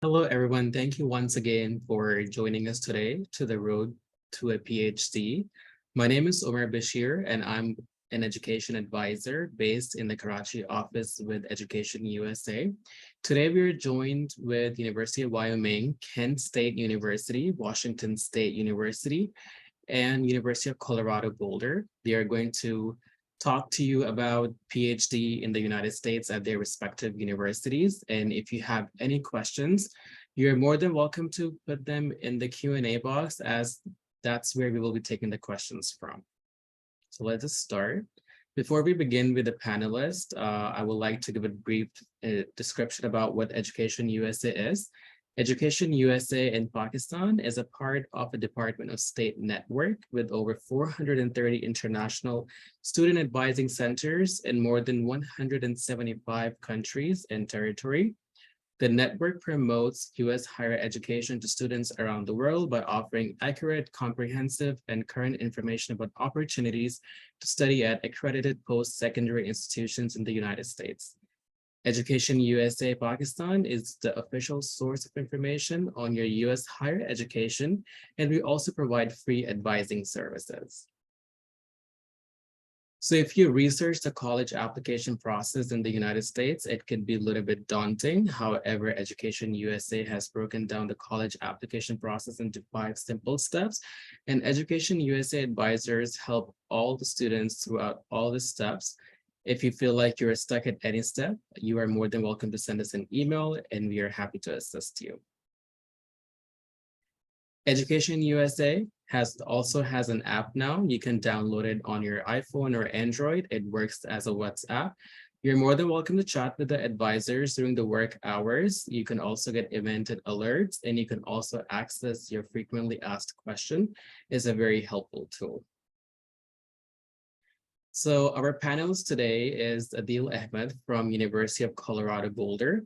Hello, everyone. Thank you once again for joining us today to the road to a PhD. My name is Omar Bashir, and I'm an education advisor based in the Karachi office with Education USA. Today, we are joined with University of Wyoming, Kent State University, Washington State University, and University of Colorado Boulder. They are going to talk to you about PhD in the United States at their respective universities. And if you have any questions, you're more than welcome to put them in the Q&A box, as that's where we will be taking the questions from. So let us start. Before we begin with the panelists, I would like to give a brief description about what Education USA is. Education USA in Pakistan is a part of a Department of State network with over 430 international student advising centers in more than 175 countries and territory. The network promotes U.S. higher education to students around the world by offering accurate, comprehensive, and current information about opportunities to study at accredited post-secondary institutions in the United States. Education USA Pakistan is the official source of information on your U.S. higher education, and we also provide free advising services. So if you research the college application process in the United States, it can be a little bit daunting. However, Education USA has broken down the college application process into 5 simple steps, and Education USA advisors help all the students throughout all the steps. If you feel like you're stuck at any step, you are more than welcome to send us an email, and we are happy to assist you. Education USA also has an app now. You can download it on your iPhone or Android. It works as a WhatsApp. You're more than welcome to chat with the advisors during the work hours. You can also get evented alerts, and you can also access your frequently asked question. It's a very helpful tool. So our panelist today is Adil Ahmed from University of Colorado Boulder.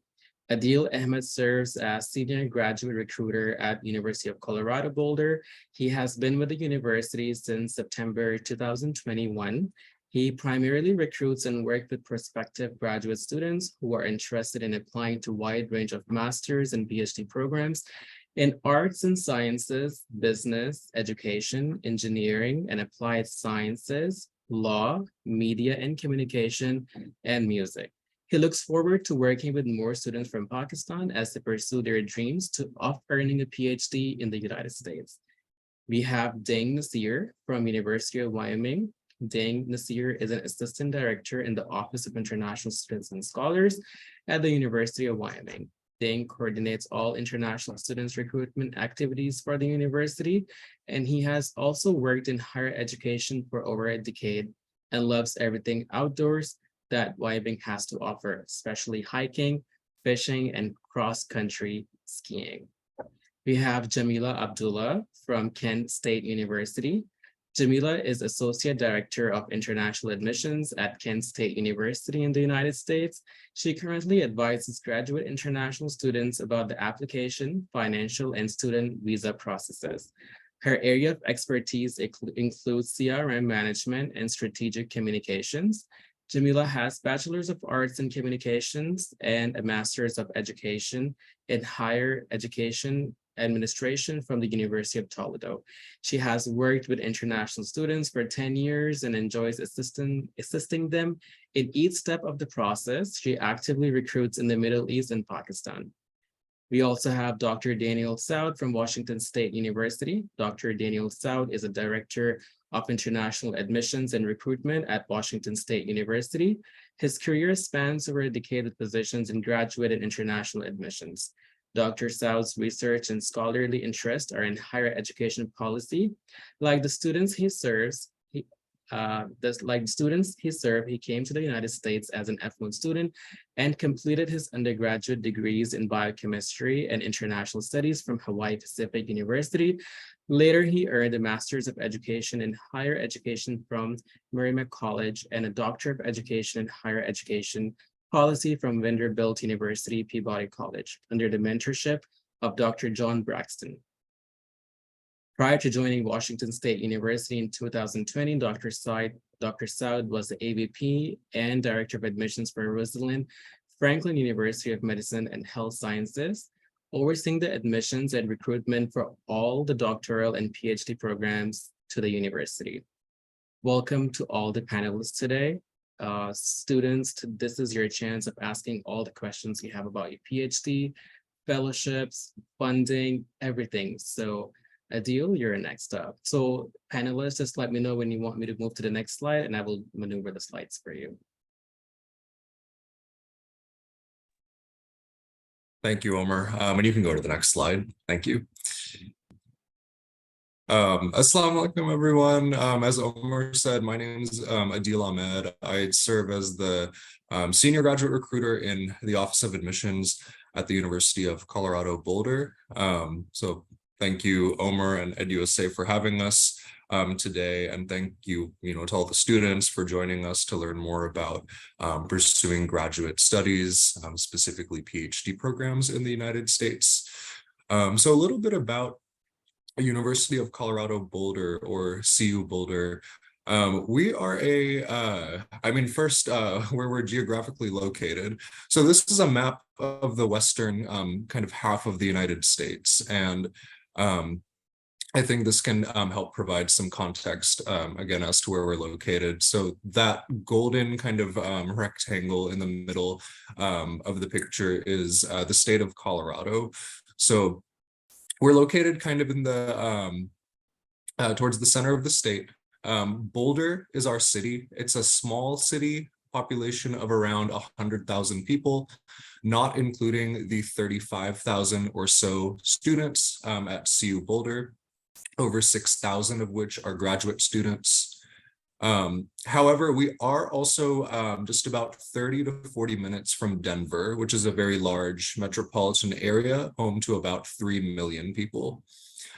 Adil Ahmed serves as Senior Graduate Recruiter at University of Colorado Boulder. He has been with the university since September 2021. He primarily recruits and works with prospective graduate students who are interested in applying to a wide range of master's and PhD programs in arts and sciences, business, education, engineering, and applied sciences, law, media and communication, and music. He looks forward to working with more students from Pakistan as they pursue their dreams of earning a PhD in the United States. We have Deng Nasir from University of Wyoming. Deng Nasir is an assistant director in the Office of International Students and Scholars at the University of Wyoming. Deng coordinates all international students recruitment activities for the university, and he has also worked in higher education for over a decade and loves everything outdoors that Wyoming has to offer, especially hiking, fishing, and cross-country skiing. We have Jamila Abdullah from Kent State University. Jamila is Associate Director of International Admissions at Kent State University in the United States. She currently advises graduate international students about the application, financial, and student visa processes. Her area of expertise includes CRM management and strategic communications. Jamila has Bachelor's of Arts in Communications and a Master's of Education in Higher Education Administration from the University of Toledo. She has worked with international students for 10 years and enjoys assisting them in each step of the process. She actively recruits in the Middle East and Pakistan. We also have Dr. Daniel Saud from Washington State University. Dr. Daniel Saud is a director of international admissions and recruitment at Washington State University. His career spans over a decade with positions in graduate and international admissions. Dr. Saud's research and scholarly interests are in higher education policy. Like the students he served, he came to the United States as an F1 student and completed his undergraduate degrees in biochemistry and international studies from Hawaii Pacific University. Later, he earned a Master's of Education in Higher Education from Merrimack College and a Doctor of Education in Higher Education Policy from Vanderbilt University, Peabody College, under the mentorship of Dr. John Braxton. Prior to joining Washington State University in 2020, Dr. Saud was the AVP and Director of Admissions for Rosalind Franklin University of Medicine and Health Sciences. overseeing the admissions and recruitment for all the doctoral and PhD programs to the university. Welcome to all the panelists today. Students, this is your chance of asking all the questions you have about your PhD, fellowships, funding, everything. So Adil, you're next up. So panelists, just let me know when you want me to move to the next slide and I will maneuver the slides for you. Thank you, Omar. And you can go to the next slide. Thank you. Assalamu alaikum, everyone. As Omar said, my name is Adil Ahmed. I serve as the senior graduate recruiter in the Office of Admissions at the University of Colorado Boulder. So thank you, Omar and EducationUSA, for having us today, and thank you, to all the students for joining us to learn more about pursuing graduate studies, specifically PhD programs in the United States. So a little bit about University of Colorado Boulder, or CU Boulder. We are first, where we're geographically located. So this is a map of the western kind of half of the United States. And I think this can help provide some context, again, as to where we're located. So that golden kind of rectangle in the middle of the picture is the state of Colorado. So we're located kind of in the towards the center of the state. Boulder is our city. It's a small city, population of around 100,000 people, not including the 35,000 or so students at CU Boulder, over 6,000 of which are graduate students. However, we are also just about 30 to 40 minutes from Denver, which is a very large metropolitan area, home to about 3 million people.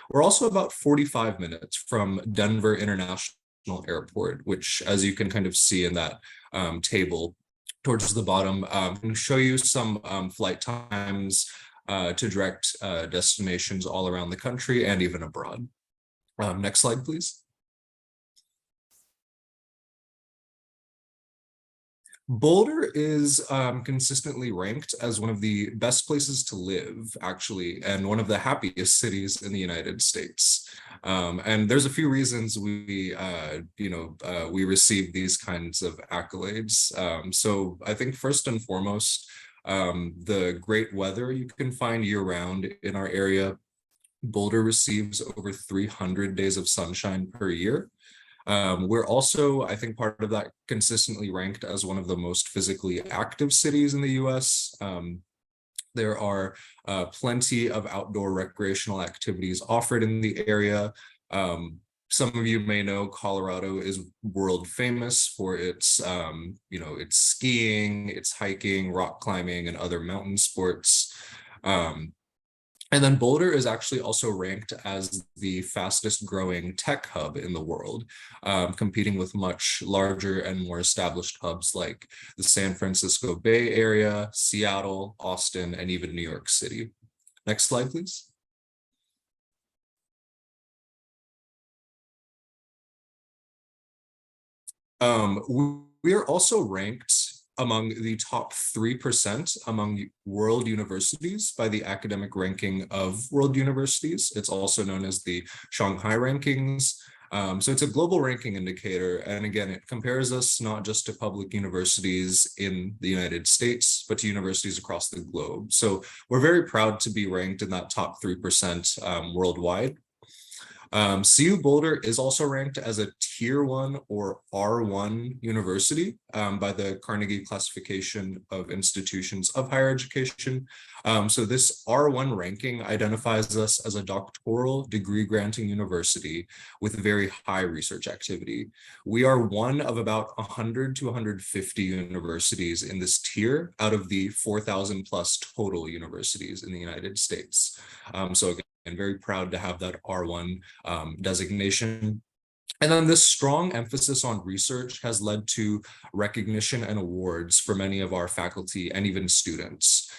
We're also about 45 minutes from Denver International Airport, which, as you can kind of see in that table towards the bottom, can show you some flight times to direct destinations all around the country and even abroad. Next slide, please. Boulder is consistently ranked as one of the best places to live, actually, and one of the happiest cities in the United States. And there's a few reasons we receive these kinds of accolades. So I think first and foremost, the great weather you can find year-round in our area. Boulder receives over 300 days of sunshine per year. We're also, I think, part of that, consistently ranked as one of the most physically active cities in the US. There are plenty of outdoor recreational activities offered in the area. Some of you may know Colorado is world famous for its, its skiing, its hiking, rock climbing, and other mountain sports. And then Boulder is actually also ranked as the fastest growing tech hub in the world, competing with much larger and more established hubs like the San Francisco Bay Area, Seattle, Austin, and even New York City. Next slide, please. We are also ranked among the top 3% among world universities by the academic ranking of world universities. It's also known as the Shanghai rankings. So it's a global ranking indicator. And again, it compares us not just to public universities in the United States, but to universities across the globe. So we're very proud to be ranked in that top 3% worldwide. CU Boulder is also ranked as a Tier 1 or R1 university by the Carnegie Classification of Institutions of Higher Education. So this R1 ranking identifies us as a doctoral degree granting university with very high research activity. We are one of about 100 to 150 universities in this tier out of the 4,000 plus total universities in the United States. So again, and very proud to have that R1 designation. And then this strong emphasis on research has led to recognition and awards for many of our faculty and even students,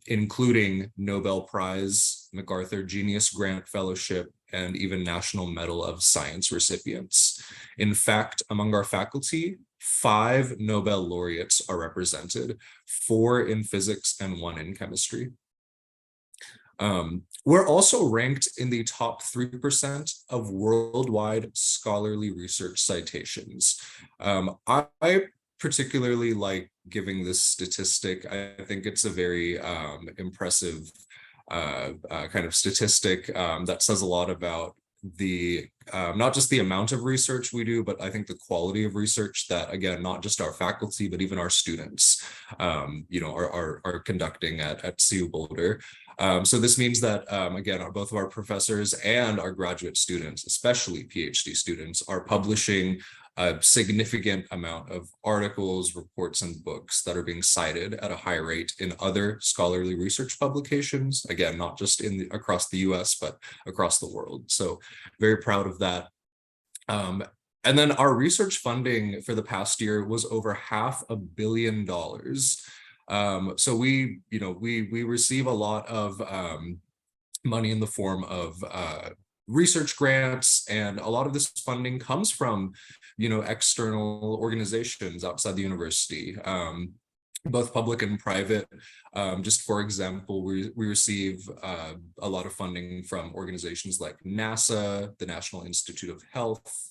including Nobel Prize, MacArthur Genius Grant Fellowship, and even National Medal of Science recipients. In fact, among our faculty, 5 Nobel laureates are represented, 4 in physics and 1 in chemistry. We're also ranked in the top 3% of worldwide scholarly research citations. I particularly like giving this statistic. I think it's a very impressive kind of statistic that says a lot about the not just the amount of research we do, but I think the quality of research that, again, not just our faculty, but even our students, are conducting at CU Boulder. So this means that, again, both of our professors and our graduate students, especially PhD students, are publishing a significant amount of articles, reports, and books that are being cited at a high rate in other scholarly research publications. Again, not just across the US, but across the world. So very proud of that. And then our research funding for the past year was over $500 million. So we receive a lot of money in the form of research grants, and a lot of this funding comes from external organizations outside the university, both public and private. Just for example, we receive a lot of funding from organizations like NASA, the National Institute of Health.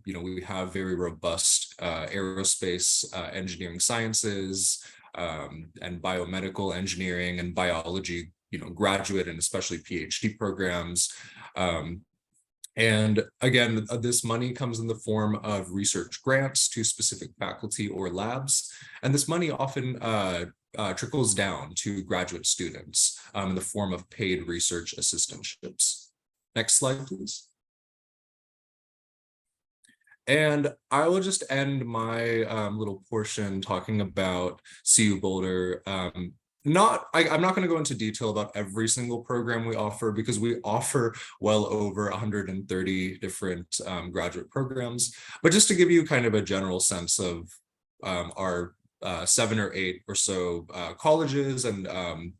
We have very robust aerospace engineering sciences and biomedical engineering and biology graduate and especially PhD programs. And again, this money comes in the form of research grants to specific faculty or labs. And this money often trickles down to graduate students in the form of paid research assistantships. Next slide, please. And I will just end my little portion talking about CU Boulder. I'm not going to go into detail about every single program we offer, because we offer well over 130 different graduate programs. But just to give you kind of a general sense of our 7 or 8 or so colleges, and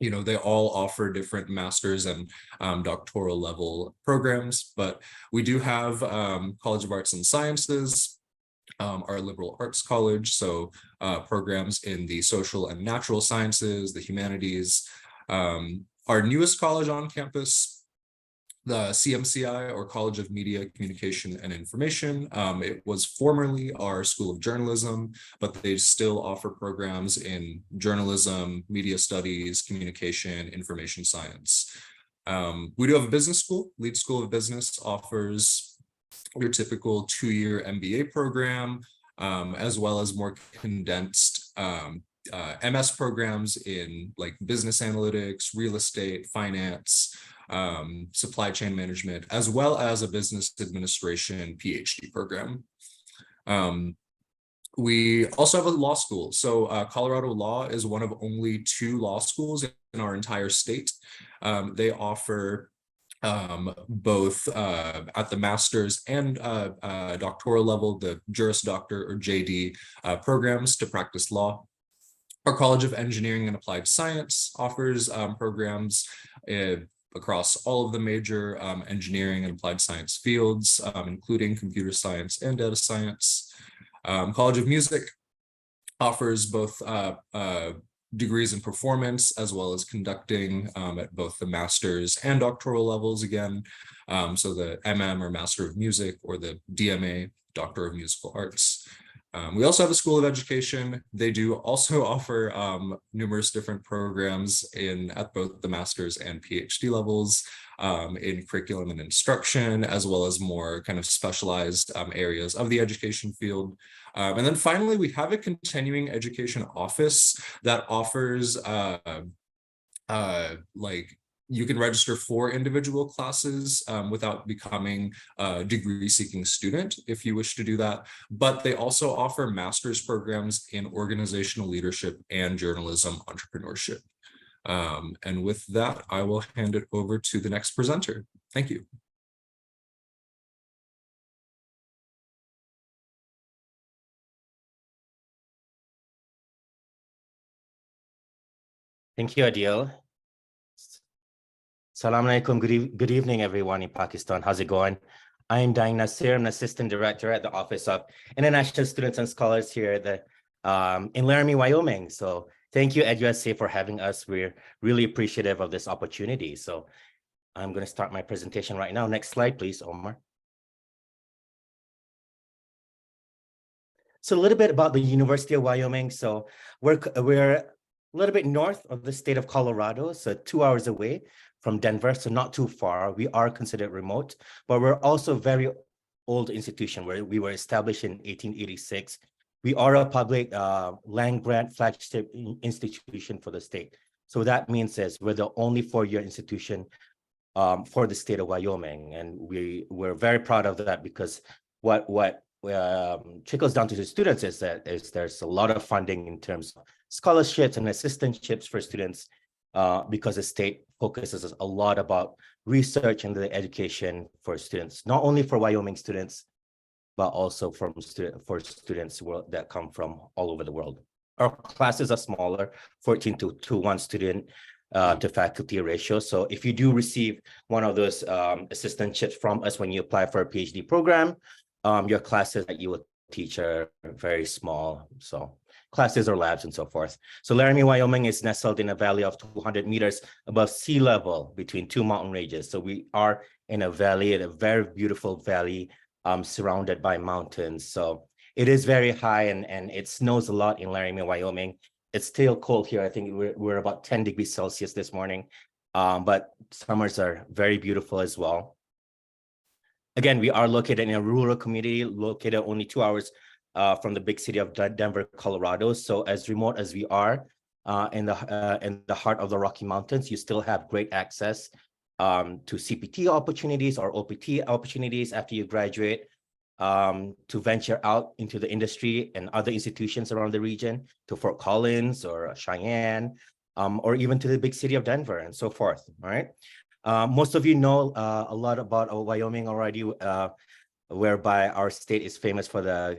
they all offer different master's and doctoral level programs. But we do have College of Arts and Sciences, our liberal arts college, so programs in the social and natural sciences, the humanities. Our newest college on campus, the CMCI, or College of Media, Communication, and Information. It was formerly our School of Journalism, but they still offer programs in journalism, media studies, communication, information science. We do have a business school. Leeds School of Business offers your typical 2-year MBA program, as well as more condensed MS programs in like business analytics, real estate, finance, supply chain management, as well as a business administration PhD program. We also have a law school. So Colorado Law is one of only 2 law schools in our entire state. They offer both at the master's and doctoral level, the Juris Doctor or JD programs to practice law. Our College of Engineering and Applied Science offers programs across all of the major engineering and applied science fields, including computer science and data science. College of Music offers both degrees in performance, as well as conducting at both the master's and doctoral levels again. So the MM, or Master of Music, or the DMA, Doctor of Musical Arts. We also have a School of Education. They do also offer numerous different programs at both the master's and PhD levels in curriculum and instruction, as well as more kind of specialized areas of the education field. And then finally, we have a continuing education office that offers you can register for individual classes without becoming a degree-seeking student if you wish to do that. But they also offer master's programs in organizational leadership and journalism entrepreneurship. And with that, I will hand it over to the next presenter. Thank you. Thank you, Adil. Salam alaikum. Good evening, everyone in Pakistan. How's it going? I'm Dain Nasir. I'm an assistant director at the Office of International Students and Scholars here at in Laramie, Wyoming. So Thank you, EducationUSA, for having us. We're really appreciative of this opportunity. So I'm going to start my presentation right now. Next slide, please, Omar. So a little bit about the University of Wyoming. So we're a little bit north of the state of Colorado, so 2 hours away from Denver, so not too far. We are considered remote, but we're also a very old institution where we were established in 1886. We are a public land grant flagship institution for the state. So what that means is we're the only four-year institution for the state of Wyoming, and we're very proud of that because what trickles down to the students is that there's a lot of funding in terms of scholarships and assistantships for students because the state focuses a lot about research and the education for students, not only for Wyoming students, but also for students that come from all over the world. Our classes are smaller, 14 to 1 student to faculty ratio. So if you do receive one of those assistantships from us when you apply for a PhD program, your classes that you will teach are very small. So classes or labs and so forth. So Laramie, Wyoming is nestled in a valley of 200 meters above sea level between two mountain ranges. So we are in a valley, in a very beautiful valley surrounded by mountains. So it is very high and it snows a lot in Laramie, Wyoming. It's still cold here. I think we're about 10 degrees Celsius this morning, but summers are very beautiful as well. Again, we are located in a rural community, located only 2 hours from the big city of Denver, Colorado. So as remote as we are in the heart of the Rocky Mountains, you still have great access to CPT opportunities or OPT opportunities after you graduate, to venture out into the industry and other institutions around the region, to Fort Collins or Cheyenne, or even to the big city of Denver and so forth, all right? Most of you know a lot about Wyoming already, whereby our state is famous for the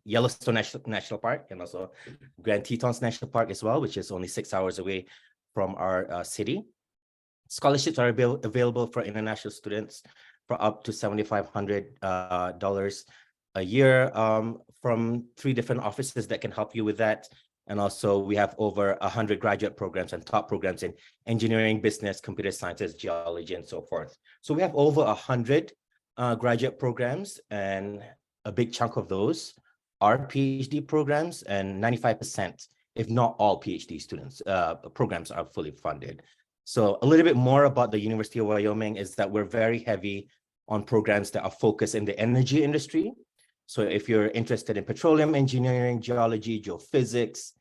Yellowstone National Park and also Grand Tetons National Park as well, which is only 6 hours away from our city. Scholarships are available for international students for up to $7,500 a year from 3 different offices that can help you with that. And also we have over 100 graduate programs and top programs in engineering, business, computer sciences, geology, and so forth. So we have over 100 graduate programs, and a big chunk of those are PhD programs, and 95%, if not all PhD students, programs are fully funded. So a little bit more about the University of Wyoming is that we're very heavy on programs that are focused in the energy industry. So if you're interested in petroleum engineering, geology, geophysics,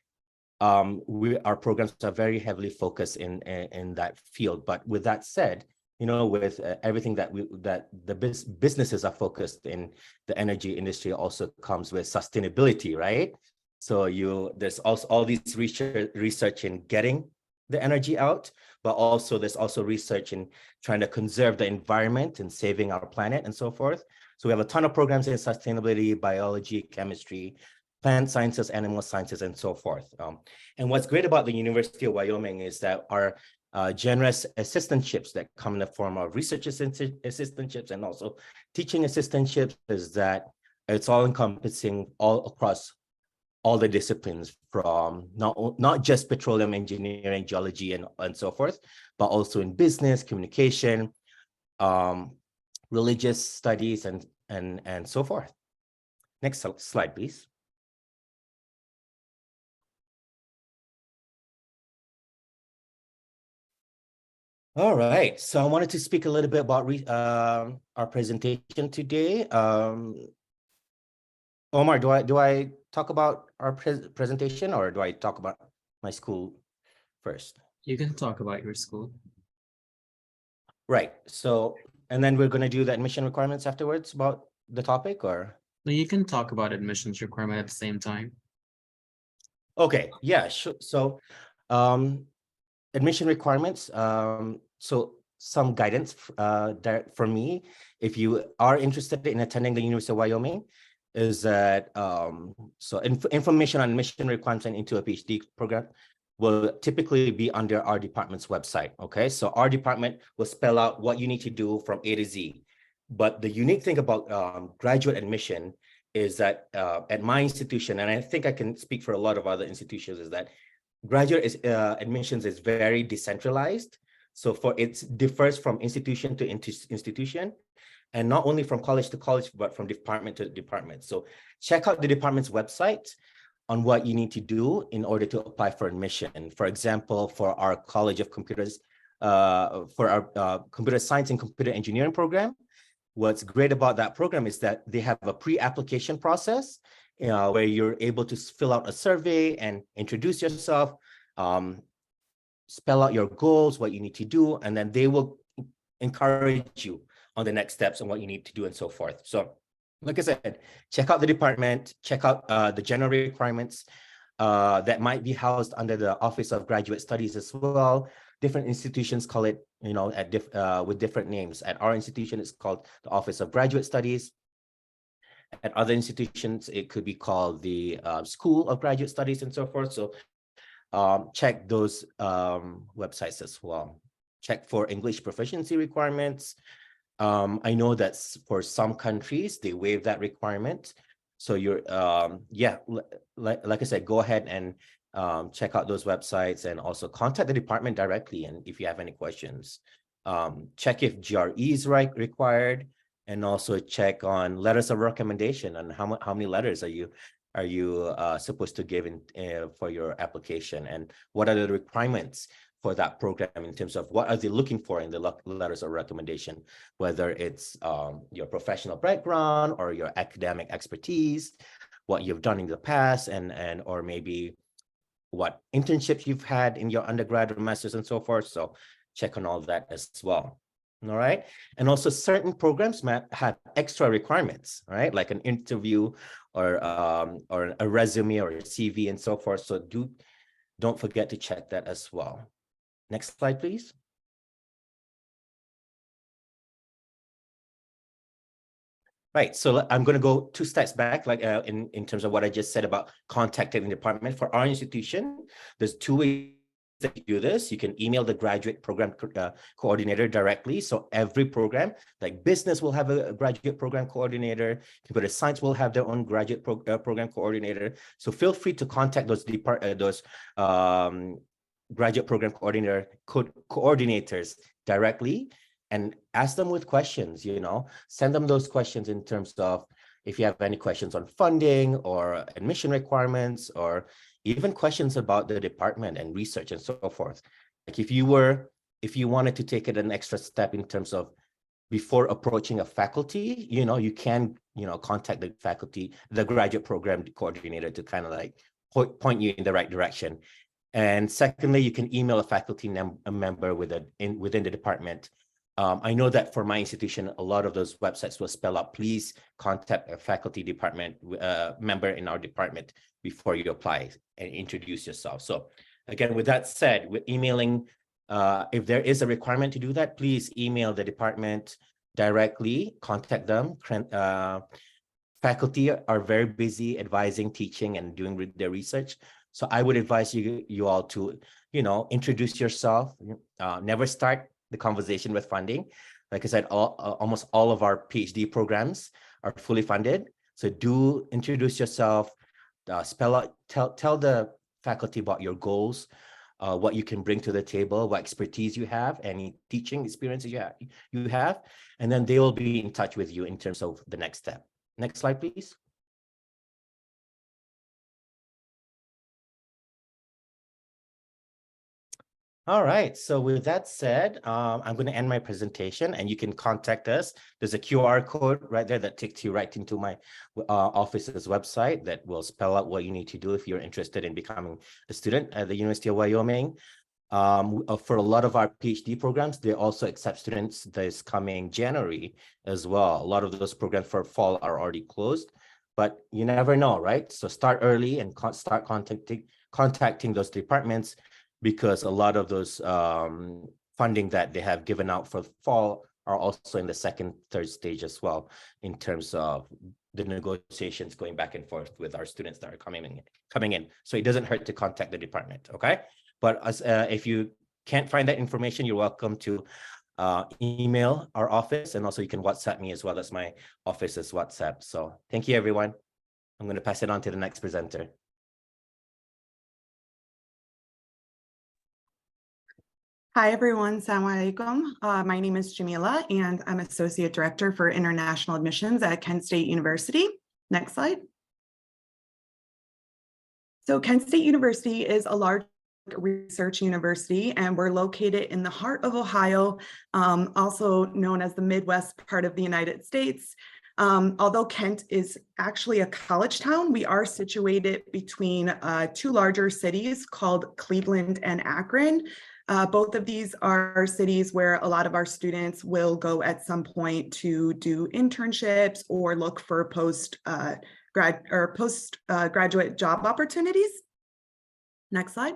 our programs are very heavily focused in that field. But with that said, you know, with everything that the businesses are focused in the energy industry also comes with sustainability, right? So there's also all these research in getting the energy out, but also there's also research in trying to conserve the environment and saving our planet and so forth. So we have a ton of programs in sustainability, biology, chemistry, plant sciences, animal sciences, and so forth. And what's great about the University of Wyoming is that our generous assistantships that come in the form of research assistantships and also teaching assistantships is that it's all encompassing all across all the disciplines, from not just petroleum engineering, geology, and so forth, but also in business, communication, religious studies, and so forth. Next slide, please. All right, so I wanted to speak a little bit about our presentation today. Omar, do I talk about our presentation, or do I talk about my school first? You can talk about your school. Right. So, and then we're going to do the admission requirements afterwards about the topic, or? No, you can talk about admissions requirement at the same time. Okay. Yeah, sure. So, admission requirements. So some guidance for me, if you are interested in attending the University of Wyoming, is that so information on admission requirements into a PhD program will typically be under our department's website. Okay, so our department will spell out what you need to do from A to Z. But the unique thing about graduate admission is that at my institution, and I think I can speak for a lot of other institutions, is that graduate admissions is very decentralized. So it differs from institution to institution, and not only from college to college, but from department to department. So check out the department's website on what you need to do in order to apply for admission. For example, for our College of Computers, for our computer science and computer engineering program, what's great about that program is that they have a pre-application process where you're able to fill out a survey and introduce yourself, spell out your goals, what you need to do, and then they will encourage you on the next steps and what you need to do and so forth. So like I said, check out the department, check out the general requirements that might be housed under the Office of Graduate Studies as well. Different institutions call it, with different names. At our institution, it's called the Office of Graduate Studies. At other institutions, it could be called the School of Graduate Studies and so forth. So check those websites as well. Check for English proficiency requirements. I know that for some countries, they waive that requirement. So you're, like I said, go ahead and check out those websites and also contact the department directly. And if you have any questions, check if GRE is required, and also check on letters of recommendation and how many letters are you supposed to give in for your application, and what are the requirements for that program in terms of what are they looking for in the letters of recommendation, whether it's your professional background or your academic expertise, what you've done in the past, and or maybe what internships you've had in your undergrad or master's and so forth. So check on all of that as well. All right. And also certain programs might have extra requirements, right? Like an interview or a resume or a CV and so forth. So don't forget to check that as well. Next slide, please. Right, so I'm going to go 2 steps back, like in terms of what I just said about contacting the department. For our institution, there's 2 ways that you do this. You can email the graduate program coordinator directly. So every program, like business will have a graduate program coordinator, computer science will have their own graduate program coordinator. So feel free to contact those graduate program coordinators directly and ask them with questions, send them those questions in terms of if you have any questions on funding or admission requirements, or even questions about the department and research and so forth. Like if you wanted to take it an extra step in terms of before approaching a faculty, you can, contact the faculty, the graduate program coordinator to kind of like point you in the right direction. And secondly, you can email a faculty member within the department. I know that for my institution, a lot of those websites will spell out, please contact a faculty department member in our department before you apply and introduce yourself. So again, with that said, with emailing, if there is a requirement to do that, please email the department directly, contact them. Faculty are very busy advising, teaching, and doing their research. So I would advise you all to, introduce yourself. Never start the conversation with funding. Like I said, almost all of our PhD programs are fully funded. So do introduce yourself, spell out, tell the faculty about your goals, what you can bring to the table, what expertise you have, any teaching experiences you have, and then they will be in touch with you in terms of the next step. Next slide, please. All right, so with that said, I'm going to end my presentation and you can contact us. There's a QR code right there that takes you right into my office's website that will spell out what you need to do if you're interested in becoming a student at the University of Wyoming. For a lot of our PhD programs, they also accept students this coming January as well. A lot of those programs for fall are already closed, but you never know, right? So start early and start contacting those departments, because a lot of those funding that they have given out for fall are also in the second, third stage as well, in terms of the negotiations going back and forth with our students that are coming in. So it doesn't hurt to contact the department, okay? But if you can't find that information, you're welcome to email our office, and also you can WhatsApp me as well as my office's WhatsApp. So thank you, everyone. I'm going to pass it on to the next presenter. Hi, everyone. Assalamu alaikum. My name is Jamila, and I'm Associate Director for International Admissions at Kent State University. Next slide. So Kent State University is a large research university, and we're located in the heart of Ohio, also known as the Midwest part of the United States. Although Kent is actually a college town, we are situated between two larger cities called Cleveland and Akron. Both of these are cities where a lot of our students will go at some point to do internships or look for postgraduate job opportunities. Next slide.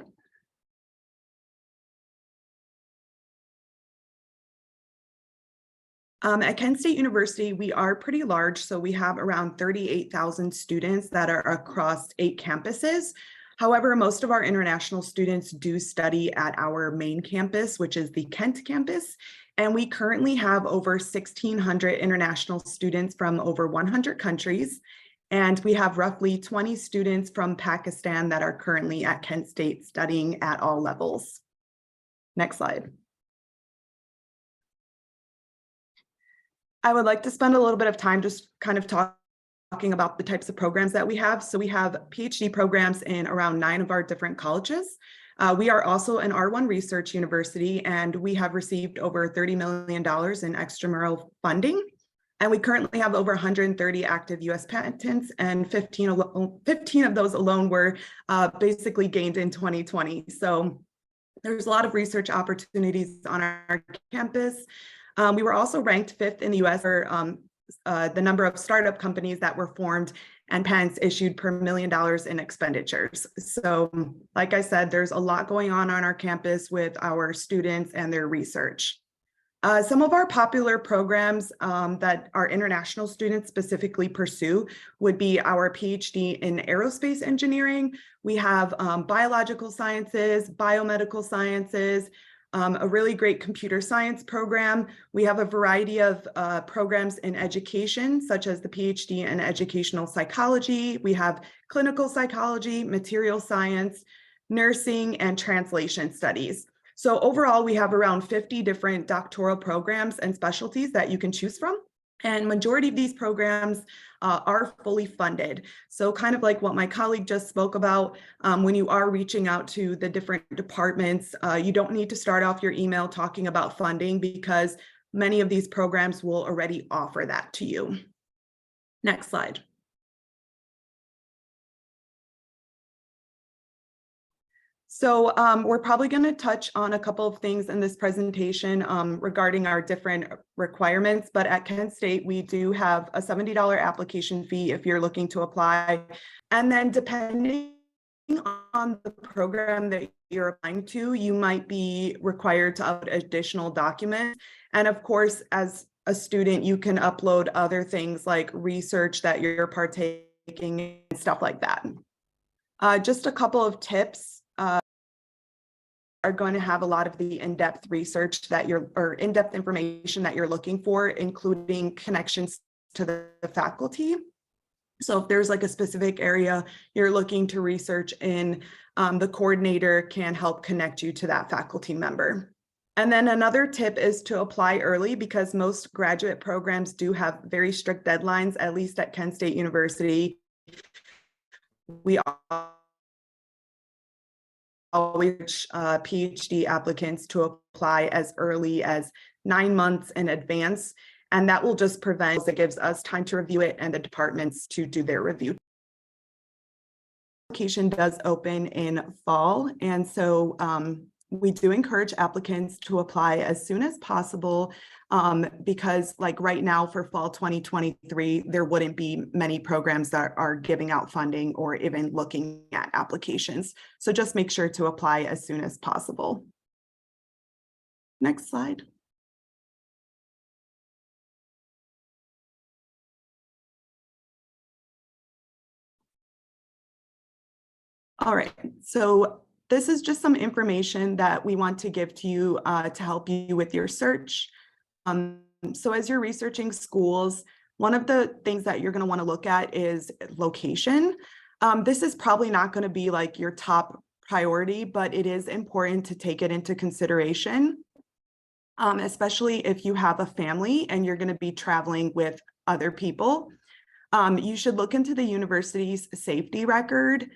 At Kent State University, we are pretty large, so we have around 38,000 students that are across 8 campuses. However, most of our international students do study at our main campus, which is the Kent campus, and we currently have over 1,600 international students from over 100 countries, and we have roughly 20 students from Pakistan that are currently at Kent State studying at all levels. Next slide. I would like to spend a little bit of time just kind of talking about the types of programs that we have. So we have PhD programs in around 9 of our different colleges. We are also an R1 research university, and we have received over $30 million in extramural funding. And we currently have over 130 active US patents, and 15 of those alone were basically gained in 2020. So there's a lot of research opportunities on our campus. We were also ranked 5th in the US for the number of startup companies that were formed and patents issued per $1 million in expenditures. So like I said, there's a lot going on our campus with our students and their research. Some of our popular programs that our international students specifically pursue would be our PhD in aerospace engineering. We have biological sciences, biomedical sciences, a really great computer science program. We have a variety of programs in education, such as the PhD in educational psychology. We have clinical psychology, material science, nursing, and translation studies. So overall, we have around 50 different doctoral programs and specialties that you can choose from. And majority of these programs are fully funded. So kind of like what my colleague just spoke about, when you are reaching out to the different departments, you don't need to start off your email talking about funding, because many of these programs will already offer that to you. Next slide. So we're probably going to touch on a couple of things in this presentation regarding our different requirements, but at Kent State, we do have a $70 application fee if you're looking to apply. And then depending on the program that you're applying to, you might be required to upload additional documents. And of course, as a student, you can upload other things like research that you're partaking in, stuff like that. Just a couple of tips. Are going to have a lot of the in-depth research that or in-depth information that you're looking for, including connections to the faculty. So if there's like a specific area you're looking to research in, the coordinator can help connect you to that faculty member. And then another tip is to apply early, because most graduate programs do have very strict deadlines, at least at Kent State University. We always PhD applicants to apply as early as 9 months in advance, and that will just prevent, it gives us time to review it and the departments to do their review. Application does open in fall, and so we do encourage applicants to apply as soon as possible, because like right now for fall 2023, there wouldn't be many programs that are giving out funding or even looking at applications. So just make sure to apply as soon as possible. Next slide. All right, so this is just some information that we want to give to you to help you with your search. So as you're researching schools, one of the things that you're going to want to look at is location. This is probably not going to be like your top priority, but it is important to take it into consideration, especially if you have a family and you're going to be traveling with other people. You should look into the university's safety record.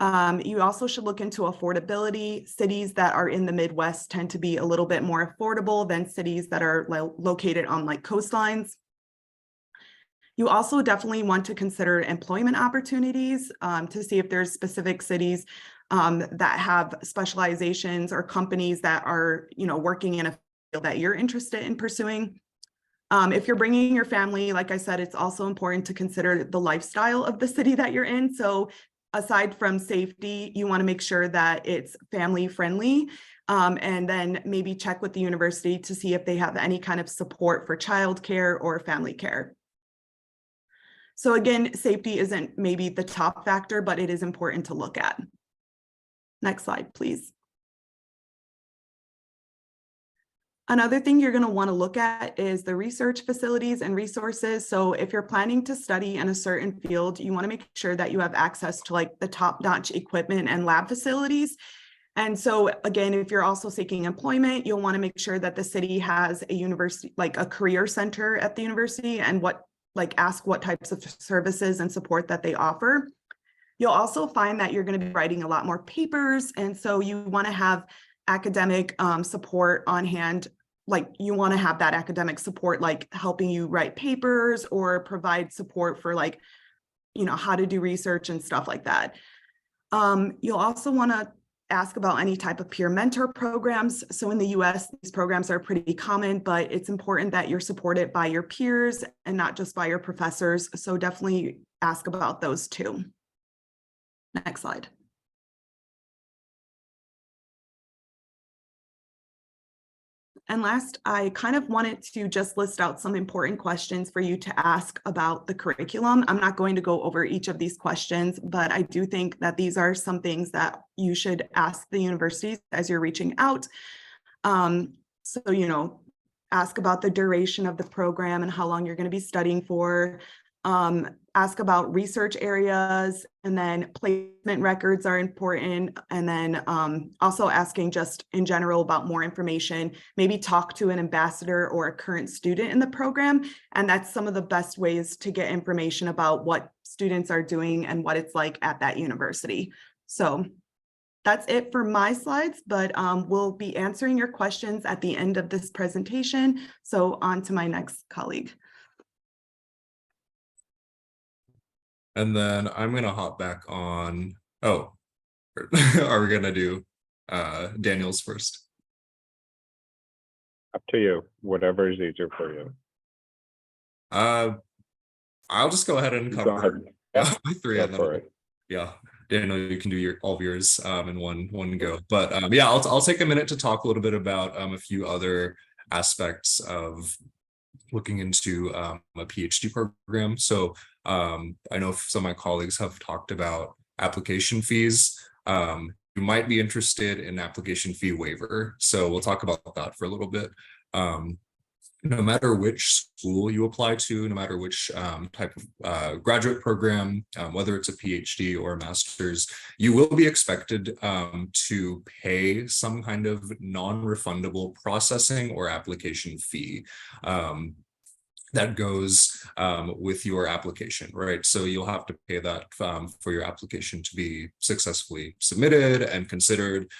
You also should look into affordability. Cities that are in the Midwest tend to be a little bit more affordable than cities that are located on like coastlines. You also definitely want to consider employment opportunities to see if there's specific cities that have specializations or companies that are, working in a field that you're interested in pursuing. If you're bringing your family, like I said, it's also important to consider the lifestyle of the city that you're in. So aside from safety, you want to make sure that it's family friendly, and then maybe check with the university to see if they have any kind of support for childcare or family care. So again, safety isn't maybe the top factor, but it is important to look at. Next slide, please. Another thing you're going to want to look at is the research facilities and resources. So if you're planning to study in a certain field, you want to make sure that you have access to like the top-notch equipment and lab facilities. And so again, if you're also seeking employment, you'll want to make sure that the city has a university, like a career center at the university, and ask what types of services and support that they offer. You'll also find that you're going to be writing a lot more papers. And so you want to have academic support on hand. Like you want to have that academic support, like helping you write papers or provide support for how to do research and stuff like that. You'll also want to ask about any type of peer mentor programs. So in the US, these programs are pretty common, but it's important that you're supported by your peers and not just by your professors. So definitely ask about those too. Next slide. And last, I kind of wanted to just list out some important questions for you to ask about the curriculum. I'm not going to go over each of these questions, but I do think that these are some things that you should ask the universities as you're reaching out. Ask about the duration of the program and how long you're going to be studying for. Ask about research areas, and then placement records are important. And then also asking just in general about more information, maybe talk to an ambassador or a current student in the program. And that's some of the best ways to get information about what students are doing and what it's like at that university. So that's it for my slides, but we'll be answering your questions at the end of this presentation. So on to my next colleague. And then I'm going to hop back on. Oh, are we going to do Daniel's first? Up to you, whatever is easier for you. I'll just go ahead and cover my three. Go and for then, it. yeah, Daniel, you can do all of yours in one go. But yeah, I'll take a minute to talk a little bit about a few other aspects of looking into a PhD program. So I know some of my colleagues have talked about application fees. You might be interested in application fee waiver. So we'll talk about that for a little bit. No matter which school you apply to, no matter which type of graduate program, whether it's a PhD or a master's, you will be expected to pay some kind of non-refundable processing or application fee that goes with your application, right? So you'll have to pay that for your application to be successfully submitted and considered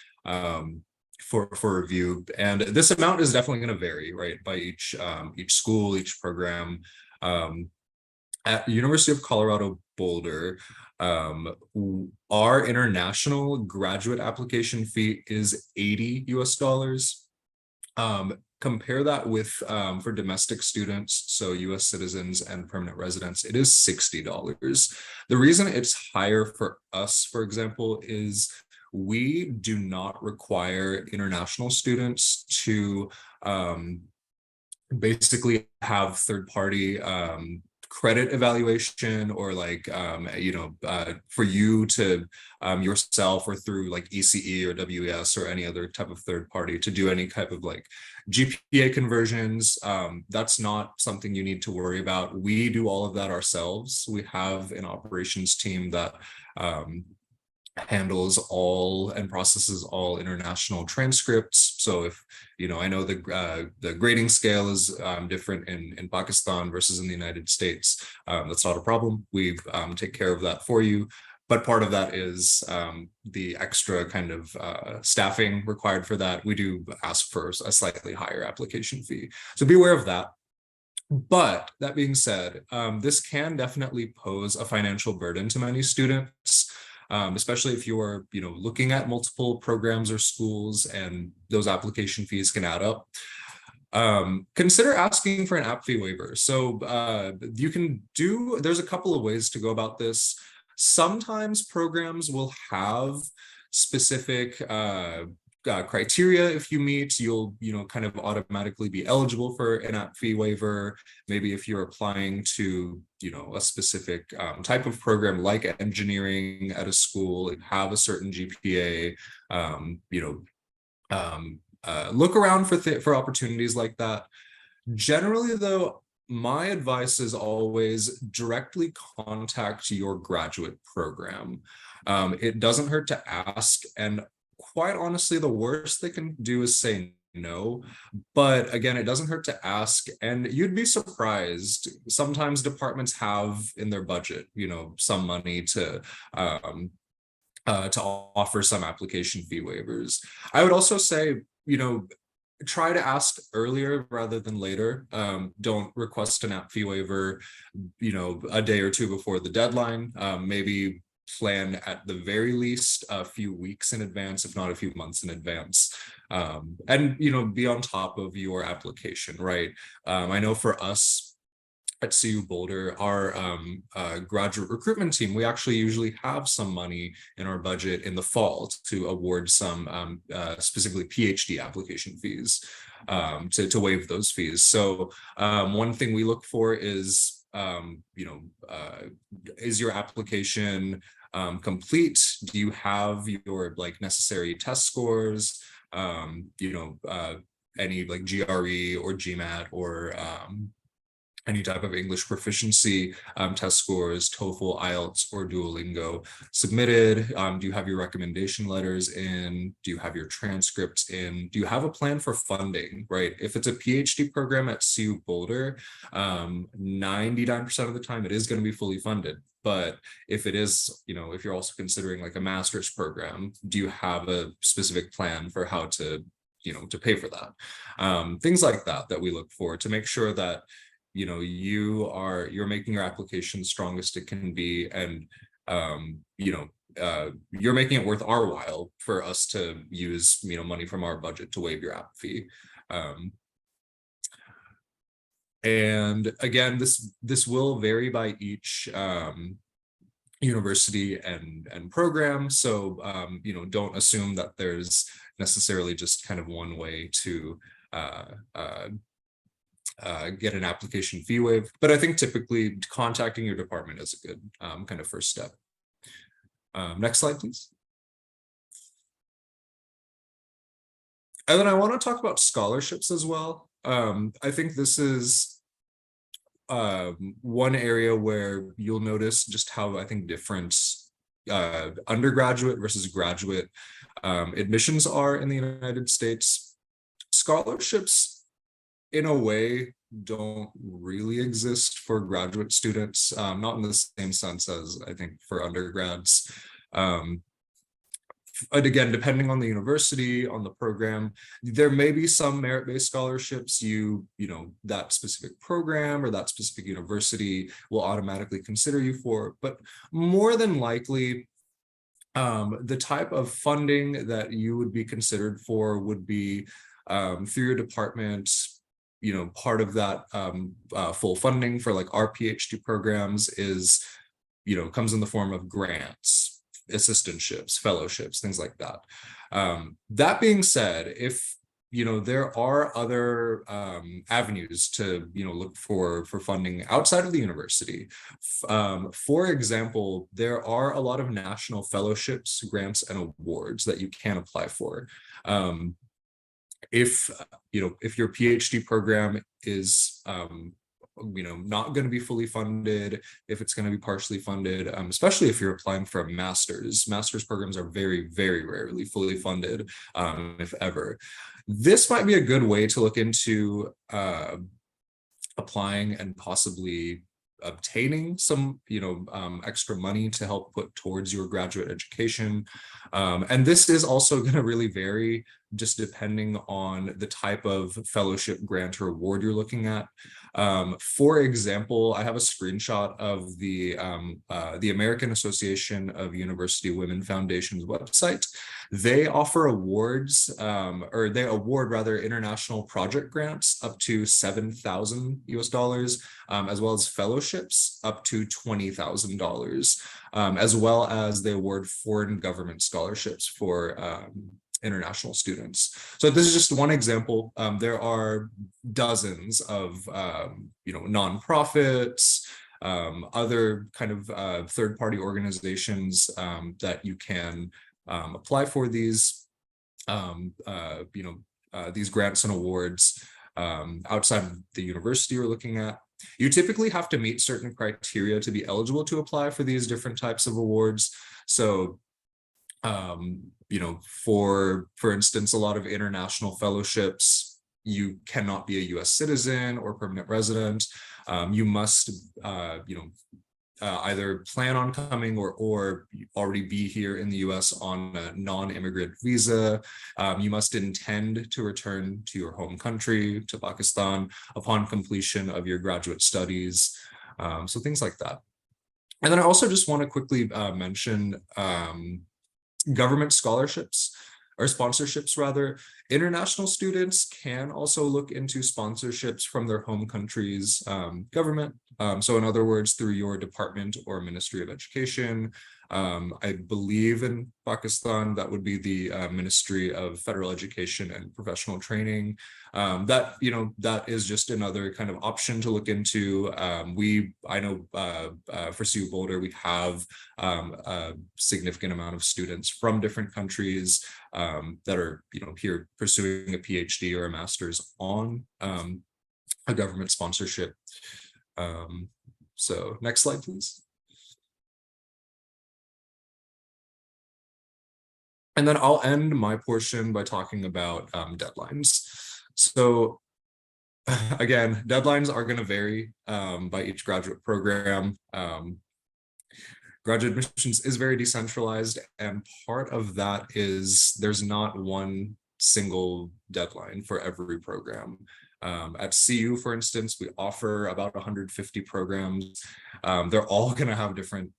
for review. And this amount is definitely going to vary, right, by each school, each program. At University of Colorado Boulder, our international graduate application fee is $80 US. Compare that with for domestic students, so US citizens and permanent residents, it is $60. The reason it's higher for us, for example, is we do not require international students to basically have third-party credit evaluation or for you to yourself or through like ECE or WES or any other type of third party to do any type of like GPA conversions. That's not something you need to worry about. We do all of that ourselves. We have an operations team that handles all and processes all international transcripts. So if, I know the grading scale is different in Pakistan versus in the United States, that's not a problem. We take care of that for you. But part of that is the extra kind of staffing required for that. We do ask for a slightly higher application fee. So be aware of that. But that being said, this can definitely pose a financial burden to many students, especially if you are, looking at multiple programs or schools, and those application fees can add up. Consider asking for an app fee waiver. So there's a couple of ways to go about this. Sometimes programs will have specific criteria. If you meet, you'll kind of automatically be eligible for an app fee waiver. Maybe if you're applying to a specific type of program like engineering at a school, have a certain GPA, look around for opportunities like that. Generally though, my advice is always directly contact your graduate program. It doesn't hurt to ask, and quite honestly, the worst they can do is say no. But again, it doesn't hurt to ask, and you'd be surprised. Sometimes departments have in their budget, some money to offer some application fee waivers. I would also say, try to ask earlier rather than later. Don't request an app fee waiver, a day or two before the deadline. Maybe plan at the very least a few weeks in advance, if not a few months in advance. And, be on top of your application, right? I know for us at CU Boulder, our graduate recruitment team, we actually usually have some money in our budget in the fall to award some specifically PhD application fees, to waive those fees. So one thing we look for is, is your application complete? Do you have your necessary test scores? Any GRE or GMAT or any type of English proficiency test scores, TOEFL, IELTS, or Duolingo submitted? Do you have your recommendation letters in? Do you have your transcripts in? Do you have a plan for funding, right? If it's a PhD program at CU Boulder, 99% of the time it is going to be fully funded. But if it is, if you're also considering a master's program, do you have a specific plan for how to, to pay for that? Things like that we look for to make sure that you're making your application strongest it can be, and you're making it worth our while for us to use money from our budget to waive your app fee. And again, this will vary by each university and program. So don't assume that there's necessarily just kind of one way to get an application fee waived, but I think typically contacting your department is a good kind of first step. Next slide, please. And then I want to talk about scholarships as well. I think this is one area where you'll notice just how I think different undergraduate versus graduate admissions are in the United States. Scholarships, in a way, don't really exist for graduate students, not in the same sense as I think for undergrads. And again, depending on the university, on the program, there may be some merit-based scholarships that specific program or that specific university will automatically consider you for, but more than likely, the type of funding that you would be considered for would be through your department. Part of that full funding for our PhD programs is, comes in the form of grants, assistantships, fellowships, things like that. That being said, if there are other avenues to look for funding outside of the university. For example, there are a lot of national fellowships, grants, and awards that you can apply for. If your PhD program is not going to be fully funded, if it's going to be partially funded, especially if you're applying for a master's. Master's programs are very, very rarely fully funded, if ever. This might be a good way to look into applying and possibly obtaining some extra money to help put towards your graduate education. And this is also going to really vary just depending on the type of fellowship, grant, or award you're looking at. For example, I have a screenshot of the American Association of University Women Foundations website. They offer awards, or they award rather international project grants up to $7,000 US, as well as fellowships up to $20,000, as well as they award foreign government scholarships for international students. So this is just one example. There are dozens of nonprofits, other kind of third-party organizations that you can apply for these grants and awards outside of the university you're looking at. You typically have to meet certain criteria to be eligible to apply for these different types of awards. So for instance, a lot of international fellowships, you cannot be a US citizen or permanent resident. You must either plan on coming or already be here in the US on a non-immigrant visa. You must intend to return to your home country, to Pakistan, upon completion of your graduate studies. So things like that. And then I also just want to quickly mention government scholarships, or sponsorships rather. International students can also look into sponsorships from their home country's government. So in other words, through your department or Ministry of Education. I believe in Pakistan, that would be the Ministry of Federal Education and Professional Training. That is just another kind of option to look into. I know for CU Boulder, we have a significant amount of students from different countries that are here pursuing a PhD or a master's on a government sponsorship. So next slide, please. And then I'll end my portion by talking about deadlines. So again, deadlines are going to vary by each graduate program. Graduate admissions is very decentralized, and part of that is there's not one single deadline for every program. At CU, for instance, we offer about 150 programs. They're all going to have different,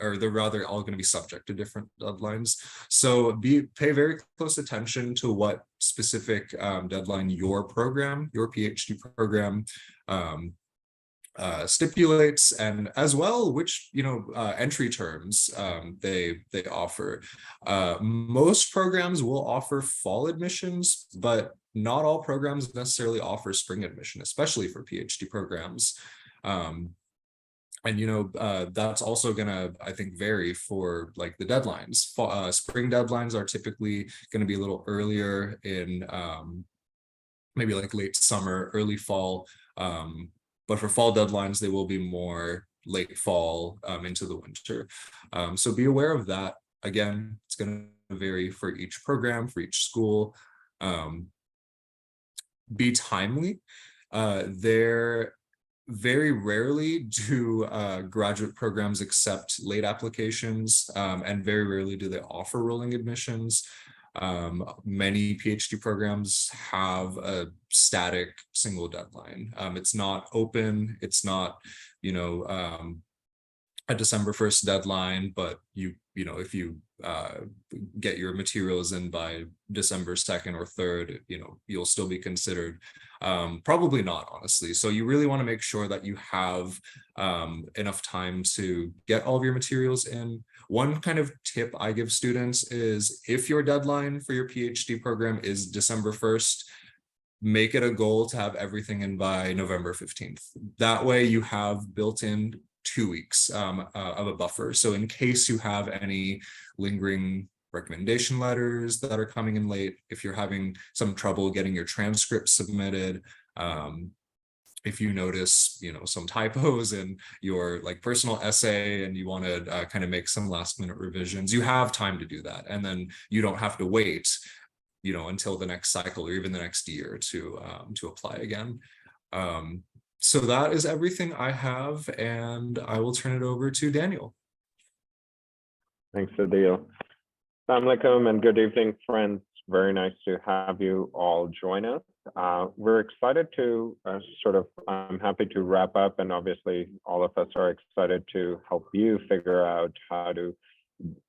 or they're rather all going to be subject to different deadlines. So pay very close attention to what specific deadline your program, your PhD program, stipulates, and as well which entry terms they offer. Most programs will offer fall admissions, but not all programs necessarily offer spring admission, especially for PhD programs. And that's also gonna, I think, vary for like the deadlines. Spring deadlines are typically going to be a little earlier in maybe like late summer, early fall. But for fall deadlines, they will be more late fall into the winter. So be aware of that. Again, it's going to vary for each program, for each school. Be timely. They're very rarely do graduate programs accept late applications, and very rarely do they offer rolling admissions. Many PhD programs have a static single deadline. It's not open. It's not, a December 1st deadline, but if you get your materials in by December 2nd or 3rd, you'll still be considered. Probably not, honestly. So you really want to make sure that you have enough time to get all of your materials in. One kind of tip I give students is, if your deadline for your PhD program is December 1st, make it a goal to have everything in by November 15th. That way you have built in 2 weeks of a buffer. So in case you have any lingering recommendation letters that are coming in late, if you're having some trouble getting your transcript submitted, if you notice, some typos in your like personal essay and you want to kind of make some last minute revisions, you have time to do that. And then you don't have to wait, until the next cycle or even the next year to apply again. So that is everything I have, and I will turn it over to Daniel. Thanks, Adil. Assalamu alaikum and good evening, friends. Very nice to have you all join us. We're excited to I'm happy to wrap up, and obviously all of us are excited to help you figure out how to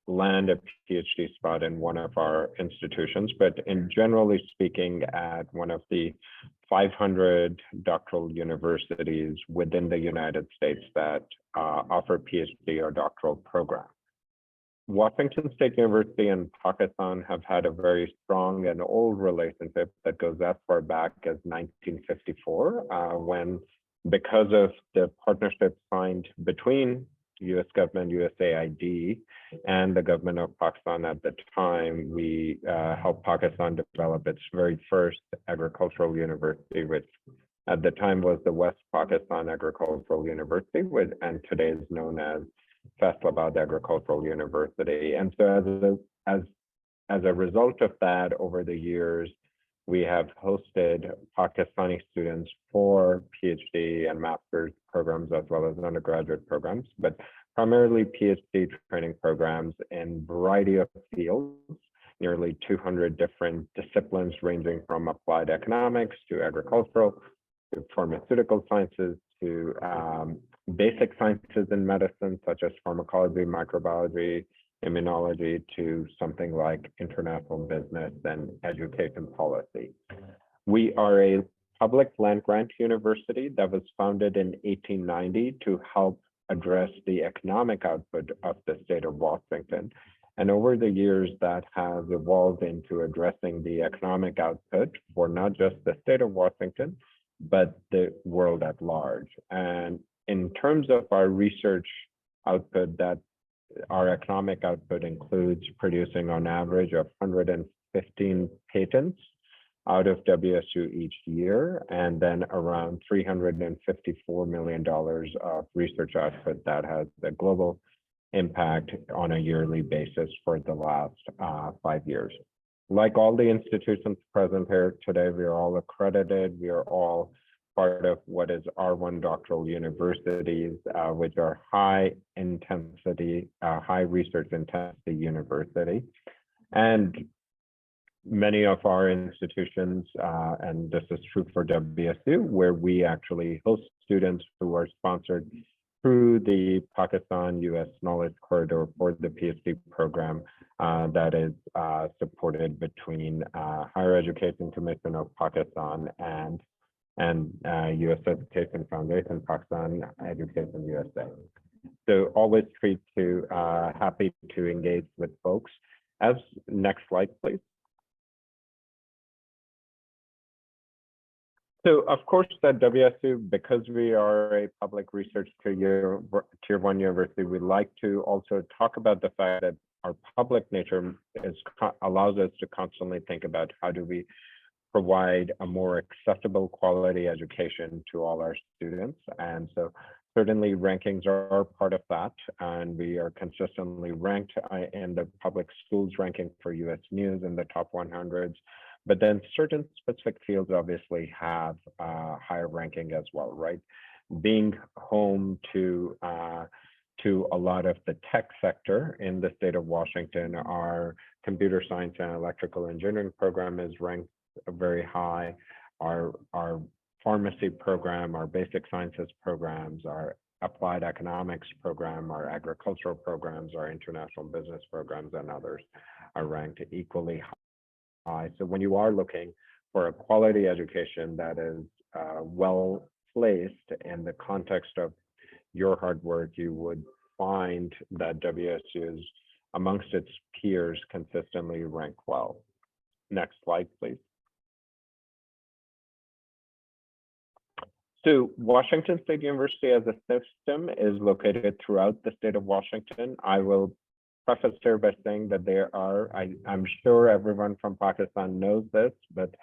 land a PhD spot in one of our institutions, but in generally speaking, at one of the 500 doctoral universities within the United States that offer PhD or doctoral programs. Washington State University and Pakistan have had a very strong and old relationship that goes as far back as 1954, when, because of the partnership signed between U.S. government, USAID, and the government of Pakistan at the time, we helped Pakistan develop its very first agricultural university, which at the time was the West Pakistan Agricultural University, and today is known as Faisalabad Agricultural University. And so as a result of that, over the years, we have hosted Pakistani students for PhD and master's programs, as well as undergraduate programs, but primarily PhD training programs in a variety of fields, nearly 200 different disciplines ranging from applied economics to agricultural, to pharmaceutical sciences, to basic sciences in medicine, such as pharmacology, microbiology, immunology, to something like international business and education policy. We are a public land-grant university that was founded in 1890 to help address the economic output of the state of Washington. And over the years, that has evolved into addressing the economic output for not just the state of Washington, but the world at large. And in terms of our research output, that our economic output includes producing on average of 115 patents out of WSU each year, and then around $354 million of research output that has a global impact on a yearly basis for the last 5 years. Like all the institutions present here today, we are all accredited. We are all part of what is R1 doctoral universities, which are high intensity, high research intensity university. And many of our institutions, and this is true for WSU, where we actually host students who are sponsored through the Pakistan-US Knowledge Corridor for the PhD program that is supported between Higher Education Commission of Pakistan and US Education Foundation, Pakistan Education USA. So always happy to engage with folks. Next slide, please. So of course at WSU, because we are a public research tier 1 university, we like to also talk about the fact that our public nature allows us to constantly think about how do we provide a more accessible quality education to all our students. And so certainly rankings are part of that. And we are consistently ranked in the public schools ranking for US News in the top 100s. But then certain specific fields obviously have higher ranking as well, right? Being home to a lot of the tech sector in the state of Washington, our computer science and electrical engineering program is ranked very high. Our pharmacy program, our basic sciences programs, our applied economics program, our agricultural programs, our international business programs, and others are ranked equally high. So when you are looking for a quality education that is well placed in the context of your hard work, you would find that WSU is amongst its peers consistently rank well. Next slide, please. So Washington State University as a system is located throughout the state of Washington. I will preface here by saying that there are, I'm sure everyone from Pakistan knows this, but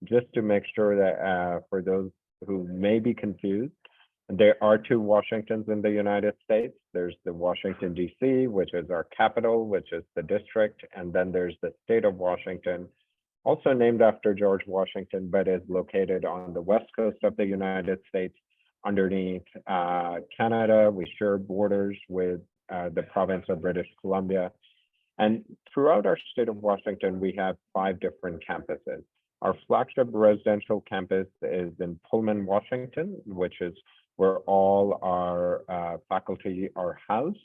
just to make sure that for those who may be confused, there are two Washingtons in the United States. There's the Washington, D.C., which is our capital, which is the district, and then there's the state of Washington, also named after George Washington, but is located on the west coast of the United States underneath Canada. We share borders with the province of British Columbia. And throughout our state of Washington, we have 5 different campuses. Our flagship residential campus is in Pullman, Washington, which is where all our faculty are housed.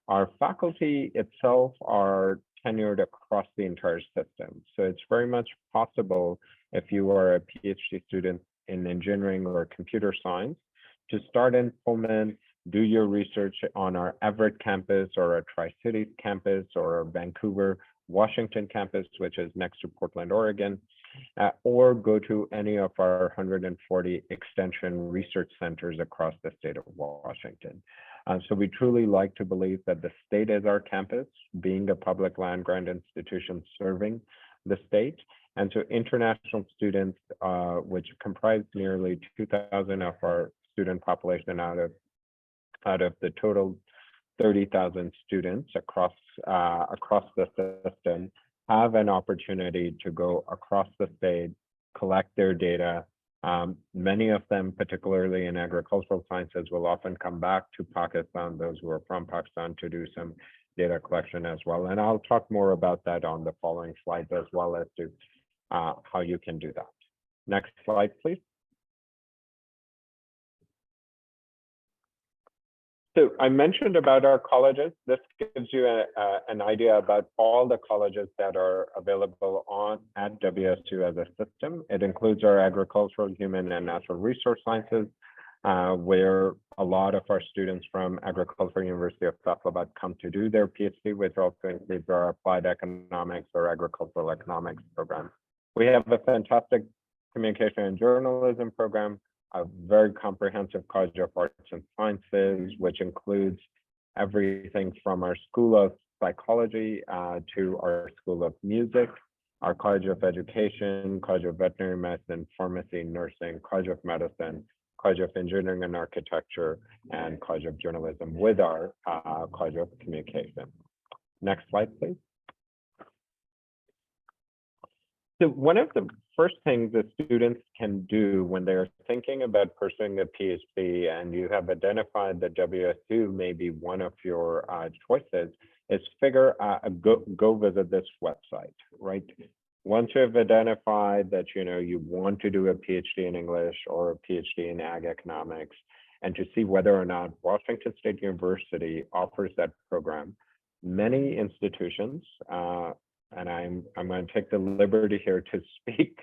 Our faculty itself are tenured across the entire system. So it's very much possible if you are a PhD student in engineering or computer science to start in Pullman, do your research on our Everett campus or our Tri-Cities campus or our Vancouver, Washington campus, which is next to Portland, Oregon, or go to any of our 140 extension research centers across the state of Washington. So we truly like to believe that the state is our campus, being a public land grant institution serving the state. And so international students, which comprise nearly 2,000 of our student population out of the total 30,000 students across the system, have an opportunity to go across the state, collect their data. Many of them, particularly in agricultural sciences, will often come back to Pakistan, those who are from Pakistan, to do some data collection as well. And I'll talk more about that on the following slides, as well as to how you can do that. Next slide, please. So I mentioned about our colleges. This gives you an idea about all the colleges that are available at WSU as a system. It includes our agricultural, human, and natural resource sciences, where a lot of our students from Agricultural University of Islamabad come to do their PhD, which also includes our applied economics or agricultural economics program. We have a fantastic communication and journalism program, a very comprehensive College of Arts and Sciences, which includes everything from our School of Psychology to our School of Music, our College of Education, College of Veterinary Medicine, Pharmacy, Nursing, College of Medicine, College of Engineering and Architecture, and College of Journalism with our College of Communication. Next slide, please. So one of the first things that students can do when they're thinking about pursuing a PhD and you have identified that WSU may be one of your choices is go visit this website, right? Once you have identified that you want to do a PhD in English or a PhD in ag economics, and to see whether or not Washington State University offers that program, many institutions, and I'm going to take the liberty here to speak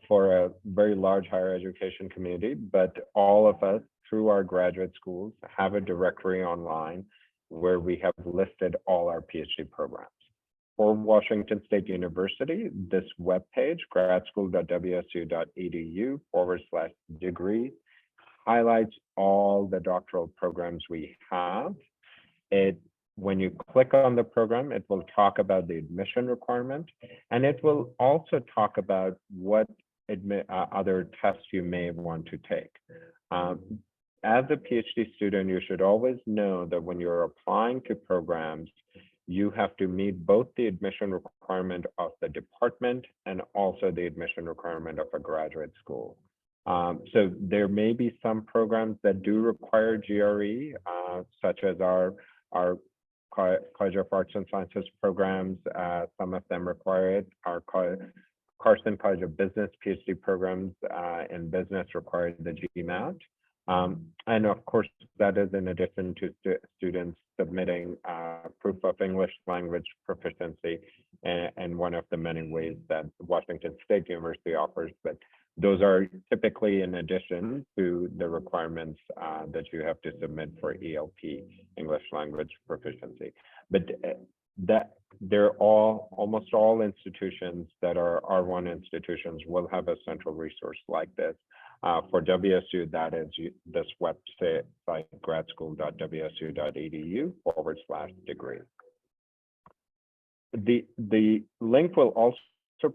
for a very large higher education community, but all of us through our graduate schools have a directory online where we have listed all our PhD programs. For Washington State University, this webpage, gradschool.wsu.edu/degree, highlights all the doctoral programs we have. When you click on the program, it will talk about the admission requirement, and it will also talk about what other tests you may want to take. As a PhD student, you should always know that when you're applying to programs, you have to meet both the admission requirement of the department and also the admission requirement of a graduate school. So there may be some programs that do require GRE, such as our College of Arts and Sciences programs. Some of them require it. Our Carson College of Business PhD programs in business require the GMAT. And of course, that is in addition to students submitting proof of English language proficiency and one of the many ways that Washington State University offers. But those are typically in addition to the requirements that you have to submit for ELP, English language proficiency. But they're almost all institutions that are R1 institutions will have a central resource like this. For WSU, that is this website, gradschool.wsu.edu/degree. The link will also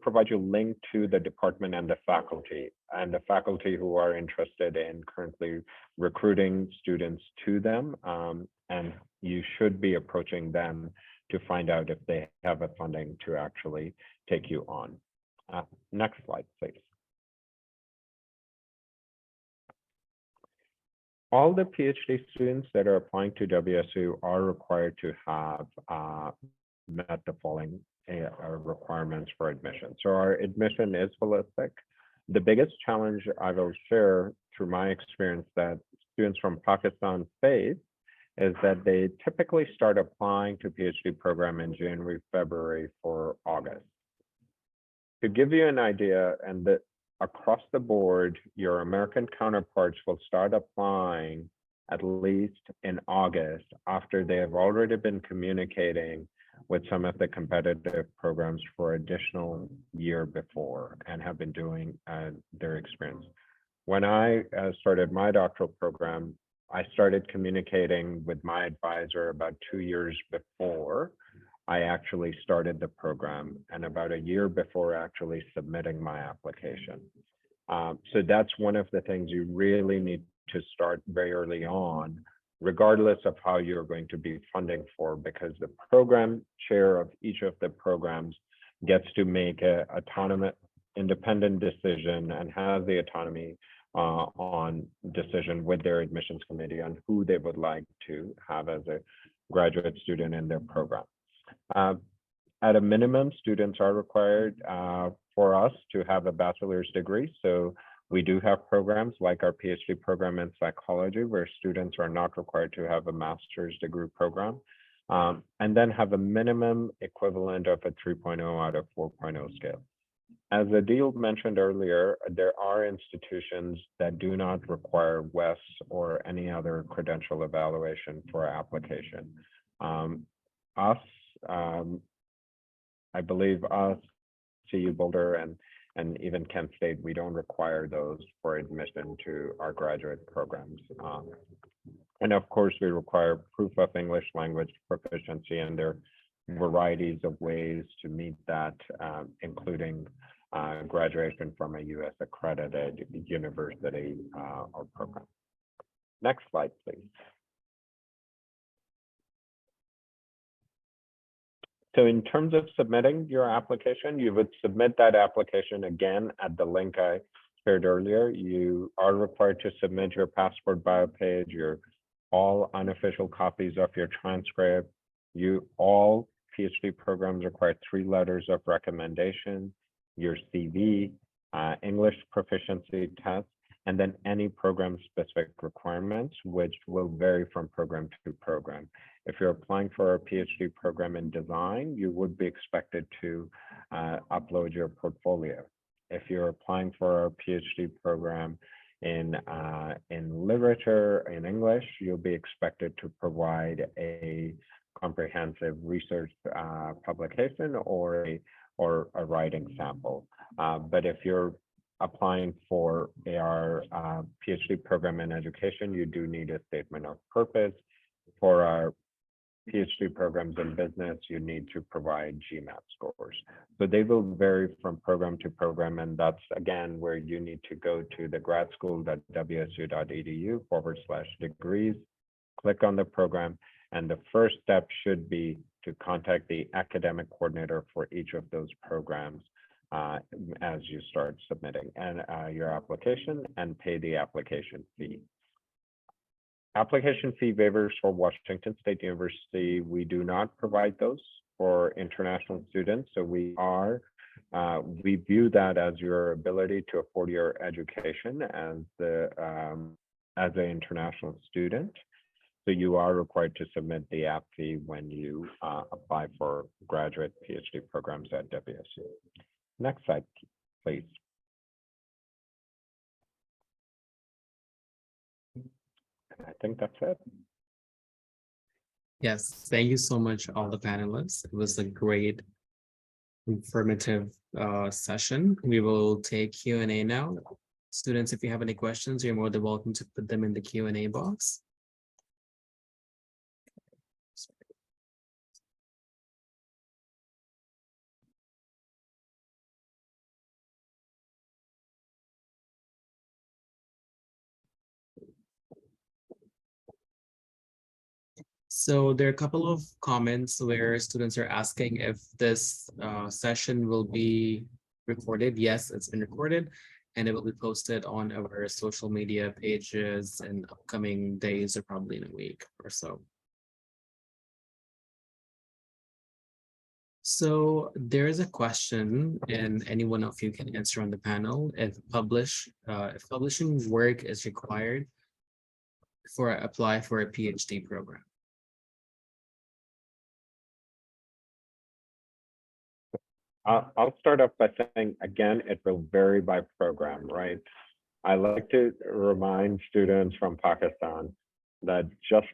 provide you a link to the department and the faculty who are interested in currently recruiting students to them. And you should be approaching them to find out if they have a funding to actually take you on. Next slide, please. All the PhD students that are applying to WSU are required to have met the following requirements for admission. So our admission is holistic. The biggest challenge I will share through my experience that students from Pakistan face is that they typically start applying to PhD program in January, February for August. To give you an idea, and that across the board, your American counterparts will start applying at least in August after they have already been communicating with some of the competitive programs for additional year before and have been doing their experience. When I started my doctoral program, I started communicating with my advisor about 2 years before I actually started the program and about a year before actually submitting my application. So that's one of the things you really need to start very early on, regardless of how you're going to be funding for, because the program chair of each of the programs gets to make an autonomous, independent decision and has the autonomy on decision with their admissions committee on who they would like to have as a graduate student in their program. At a minimum, students are required for us to have a bachelor's degree. So we do have programs like our PhD program in psychology where students are not required to have a master's degree program, and then have a minimum equivalent of a 3.0 out of 4.0 scale. As Adil mentioned earlier, there are institutions that do not require WES or any other credential evaluation for application. I believe us, CU Boulder, and even Kent State, we don't require those for admission to our graduate programs. And of course, we require proof of English language proficiency, and there are varieties of ways to meet that, including graduation from a US accredited university or program. Next slide, please. So in terms of submitting your application, you would submit that application again at the link I shared earlier. You are required to submit your passport bio page, your all unofficial copies of your transcript. All PhD programs require 3 letters of recommendation, your CV, English proficiency test, and then any program specific requirements, which will vary from program to program. If you're applying for a PhD program in design, you would be expected to upload your portfolio. If you're applying for a PhD program in literature, in English, you'll be expected to provide a comprehensive research publication or a writing sample. But if you're applying for our PhD program in education, you do need a statement of purpose. For our PhD programs in business, you need to provide GMAT scores. So they will vary from program to program, and that's again where you need to go to the gradschool.wsu.edu/degrees, click on the program, and the first step should be to contact the academic coordinator for each of those programs as you start submitting your application and pay the application fee. Application fee waivers for Washington State University, we do not provide those for international students. So we view that as your ability to afford your education as an international student. So you are required to submit the app fee when you apply for graduate PhD programs at WSU. Next slide, please. I think that's it. Yes, thank you so much, all the panelists. It was a great, informative session. We will take Q&A now. Students, if you have any questions, you're more than welcome to put them in the Q&A box. So there are a couple of comments where students are asking if this session will be recorded. Yes, it's been recorded, and it will be posted on our social media pages in upcoming days or probably in a week or so. So there is a question, and any one of you can answer on the panel. If publishing work is required for apply for a PhD program. I'll start off by saying, again, it will vary by program, right? I like to remind students from Pakistan that just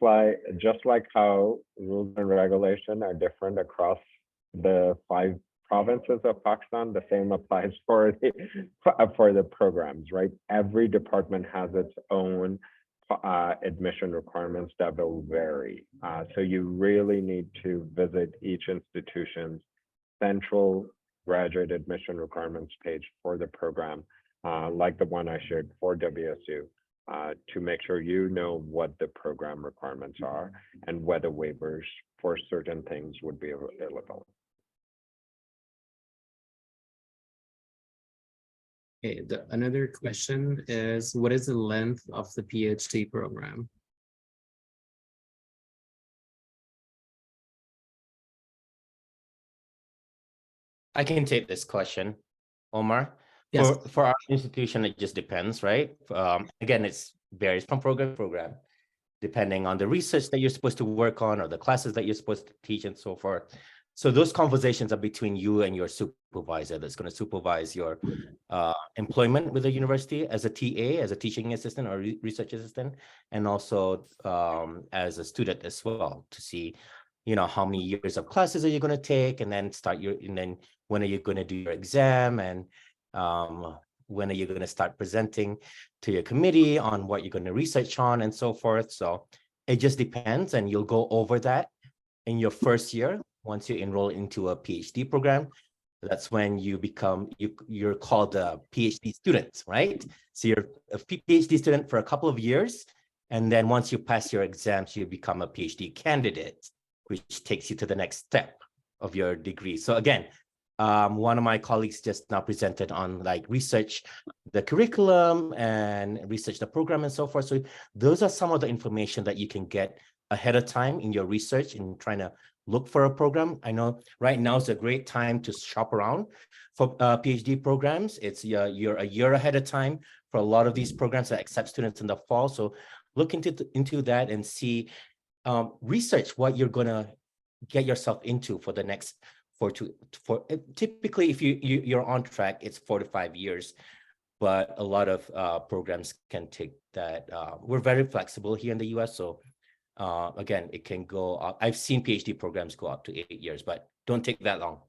like how rules and regulation are different across the 5 provinces of Pakistan, the same applies for the programs, right? Every department has its own admission requirements that will vary. So you really need to visit each institution's central graduate admission requirements page for the program, like the one I shared for WSU, to make sure you know what the program requirements are and whether waivers for certain things would be available. Okay, another question is, what is the length of the PhD program? I can take this question, Omar. Yes. For our institution, it just depends, right? Again, it's varies from program to program, depending on the research that you're supposed to work on or the classes that you're supposed to teach and so forth. So those conversations are between you and your supervisor that's going to supervise your employment with the university as a TA, as a teaching assistant or research assistant, and also as a student as well, to see, you know, how many years of classes are you going to take, and then when are you going to do your exam, and when are you going to start presenting to your committee on what you're going to research on and so forth. So it just depends, and you'll go over that in your first year. Once you enroll into a PhD program, that's when you become, you're called a PhD student, right? So you're a PhD student for a couple of years, and then once you pass your exams, you become a PhD candidate, which takes you to the next step of your degree. So again, one of my colleagues just now presented on like research the curriculum and research the program and so forth. So those are some of the information that you can get ahead of time in your research and trying to look for a program. I know right now is a great time to shop around for PhD programs. It's you're a year ahead of time for a lot of these programs that accept students in the fall. So look into that and see, research what you're going to get yourself into for the next typically, if you're on track, it's 4 to 5 years, but a lot of programs can take that. We're very flexible here in the US, so again, it can go up. I've seen PhD programs go up to 8 years, but don't take that long.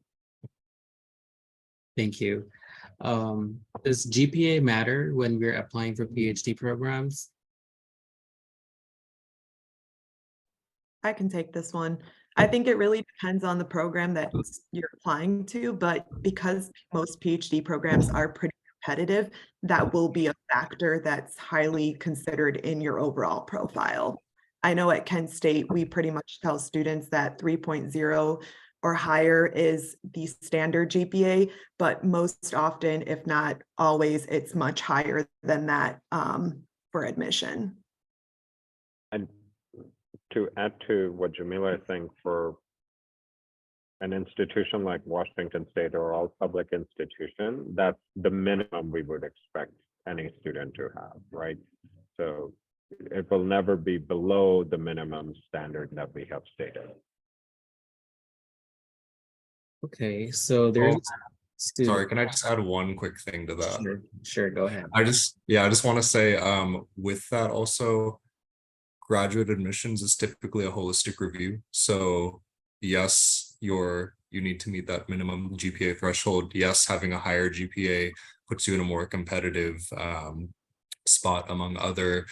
Thank you. Does GPA matter when we're applying for PhD programs? I can take this one. I think it really depends on the program that you're applying to, but because most PhD programs are pretty competitive, that will be a factor that's highly considered in your overall profile. I know at Kent State, we pretty much tell students that 3.0 or higher is the standard GPA, but most often, if not always, it's much higher than that for admission. And to add to what Jamila is saying, for an institution like Washington State or all public institution, that's the minimum we would expect any student to have, right? So it will never be below the minimum standard that we have stated. Okay, so there's Sorry, can I just add one quick thing to that? Sure, go ahead. I just want to say, with that also, graduate admissions is typically a holistic review. So yes, you need to meet that minimum GPA threshold. Yes, having a higher GPA puts you in a more competitive spot among other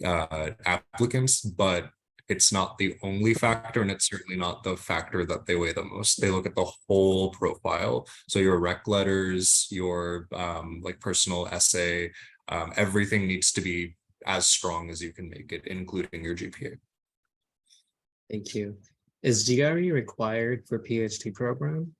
applicants, but it's not the only factor, and it's certainly not the factor that they weigh the most. They look at the whole profile. So your rec letters, your like personal essay, everything needs to be as strong as you can make it, including your GPA. Thank you. Is GRE required for PhD program?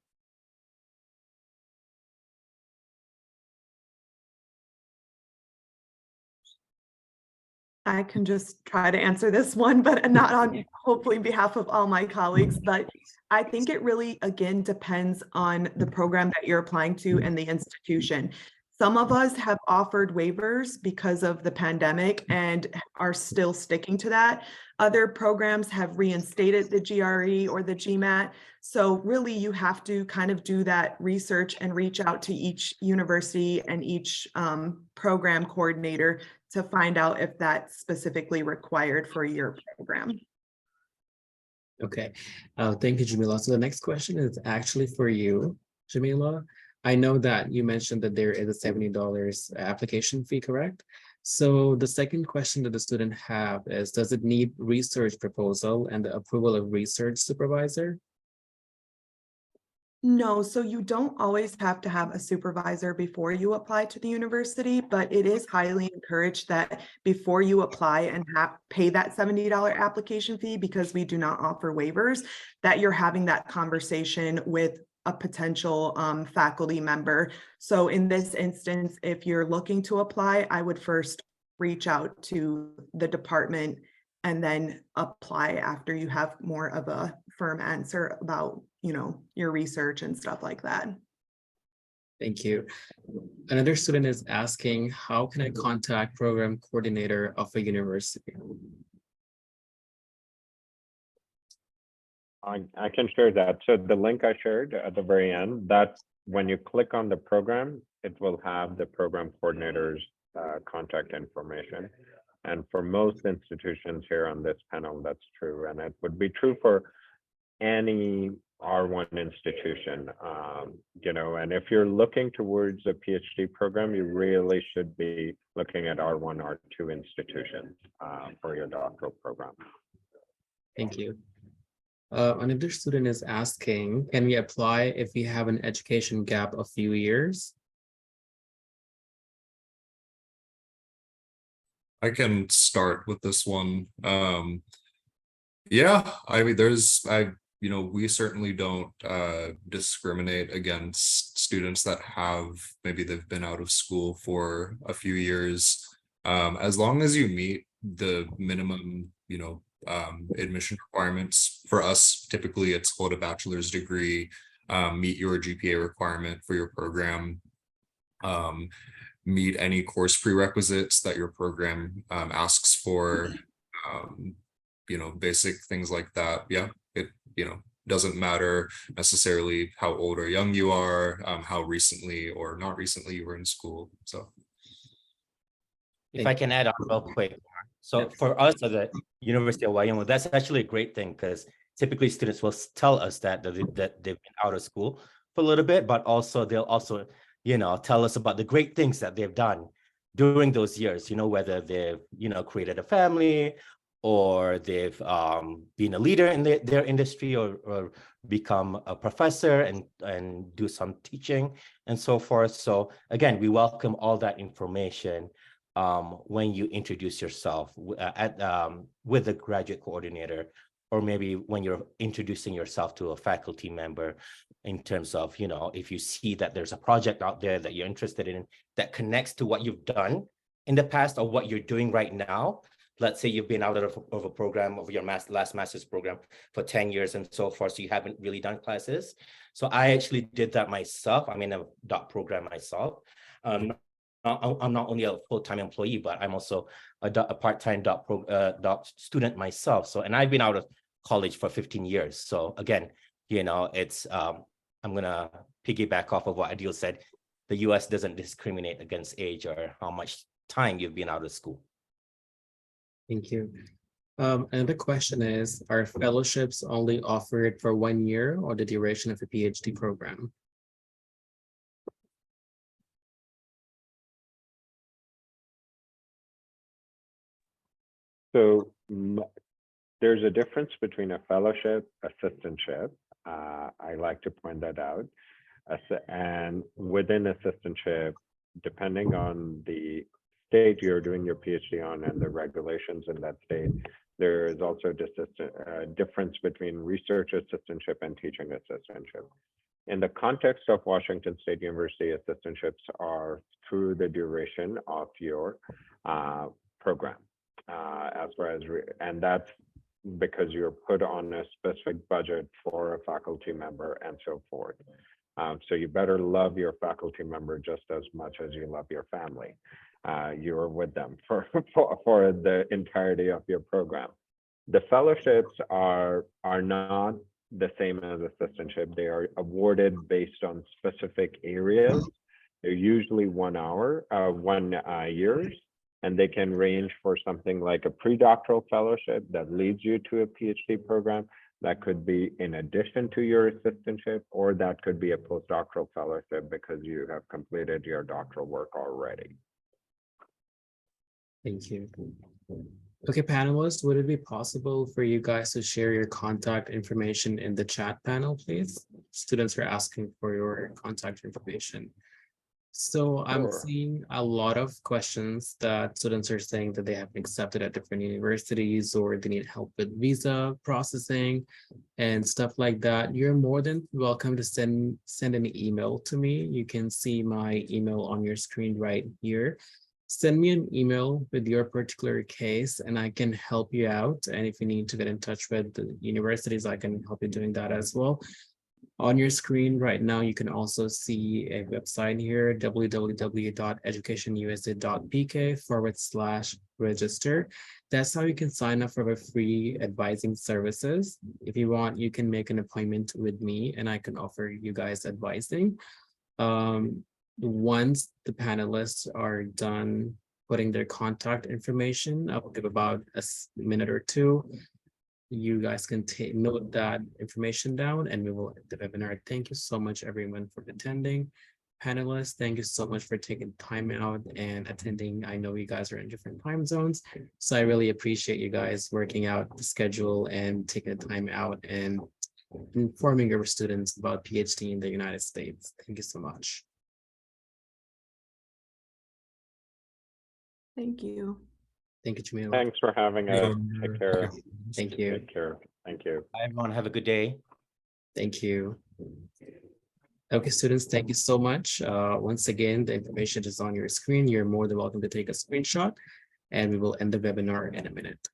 I can just try to answer this one, but not on hopefully behalf of all my colleagues. But I think it really, again, depends on the program that you're applying to and the institution. Some of us have offered waivers because of the pandemic and are still sticking to that. Other programs have reinstated the GRE or the GMAT. So really you have to kind of do that research and reach out to each university and each program coordinator to find out if that's specifically required for your program. Okay, thank you, Jamila. So the next question is actually for you, Jamila. I know that you mentioned that there is a $70 application fee, correct? So the second question that the student have is, does it need research proposal and the approval of research supervisor? No, so you don't always have to have a supervisor before you apply to the university, but it is highly encouraged that before you apply and pay that $70 application fee, because we do not offer waivers, that you're having that conversation with a potential faculty member. So in this instance, if you're looking to apply, I would first reach out to the department and then apply after you have more of a firm answer about, you know, your research and stuff like that. Thank you. Another student is asking, how can I contact program coordinator of a university? I can share that. So the link I shared at the very end, that when you click on the program, it will have the program coordinator's contact information. And for most institutions here on this panel, that's true. And it would be true for any R1 institution, you know, and if you're looking towards a PhD program, you really should be looking at R1, R2 institutions for your doctoral program. Thank you. Another student is asking, can we apply if we have an education gap of few years? I can start with this one. Yeah, I mean, you know, we certainly don't discriminate against students that have, maybe they've been out of school for a few years. As long as you meet the minimum, you know, admission requirements. For us, typically it's hold a bachelor's degree, meet your GPA requirement for your program, meet any course prerequisites that your program asks for, you know, basic things like that. Yeah, it, you know, doesn't matter necessarily how old or young you are, how recently or not recently you were in school. So if I can add on real quick. So for us at the University of Wyoming, that's actually a great thing, because typically students will tell us that they've been out of school for a little bit, but also they'll also, you know, tell us about the great things that they've done during those years, you know, whether they've, you know, created a family, or they've been a leader in their industry, or become a professor and do some teaching and so forth. So again, we welcome all that information when you introduce yourself with the graduate coordinator, or maybe when you're introducing yourself to a faculty member, in terms of, you know, if you see that there's a project out there that you're interested in that connects to what you've done in the past or what you're doing right now. Let's say you've been out of a program, of your last master's program for 10 years and so forth, so you haven't really done classes. So I actually did that myself. I'm in a doc program myself. I'm not only a full-time employee, but I'm also a part-time doc student myself. So, and I've been out of college for 15 years. So again, you know, it's, I'm gonna piggyback off of what Adil said. The US doesn't discriminate against age or how much time you've been out of school. Thank you. Another question is, are fellowships only offered for 1 year or the duration of a PhD program? So there's a difference between a fellowship, assistantship. I like to point that out. And within assistantship, depending on the state you're doing your PhD on and the regulations in that state, There is also difference between research assistantship and teaching assistantship. In the context of Washington State University, assistantships are through the duration of your program, as far as, and that's because you're put on a specific budget for a faculty member and so forth. So you better love your faculty member just as much as you love your family. You're with them for the entirety of your program. The fellowships are not the same as assistantship. They are awarded based on specific areas. They're usually 1 years, and they can range for something like a pre-doctoral fellowship that leads you to a PhD program. That could be in addition to your assistantship, or that could be a postdoctoral fellowship because you have completed your doctoral work already. Thank you. Okay, panelists, would it be possible for you guys to share your contact information in the chat panel, please? Students are asking for your contact information. So I'm Sure. seeing a lot of questions that students are saying that they have been accepted at different universities or they need help with visa processing and stuff like that. You're more than welcome to send an email to me. You can see my email on your screen right here. Send me an email with your particular case and I can help you out. And if you need to get in touch with the universities, I can help you doing that as well. On your screen right now, you can also see a website here, www.educationusa.pk/register. That's how you can sign up for a free advising services. If you want, you can make an appointment with me and I can offer you guys advising. Once the panelists are done putting their contact information, I will give about a minute or two. You guys can note that information down and we will end the webinar. Thank you so much, everyone, for attending. Panelists, thank you so much for taking time out and attending. I know you guys are in different time zones, so I really appreciate you guys working out the schedule and taking the time out and informing your students about PhD in the United States. Thank you so much. Thank you. Thank you, Jamil. Thanks for having us. Take care. Thank you. Take care. Thank you. Bye, everyone. Have a good day. Thank you. Okay, students, thank you so much. Once again, the information is on your screen. You're more than welcome to take a screenshot and we will end the webinar in a minute.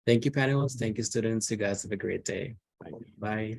Thank you, panelists. Thank you, students. You guys have a great day. Thanks. Bye.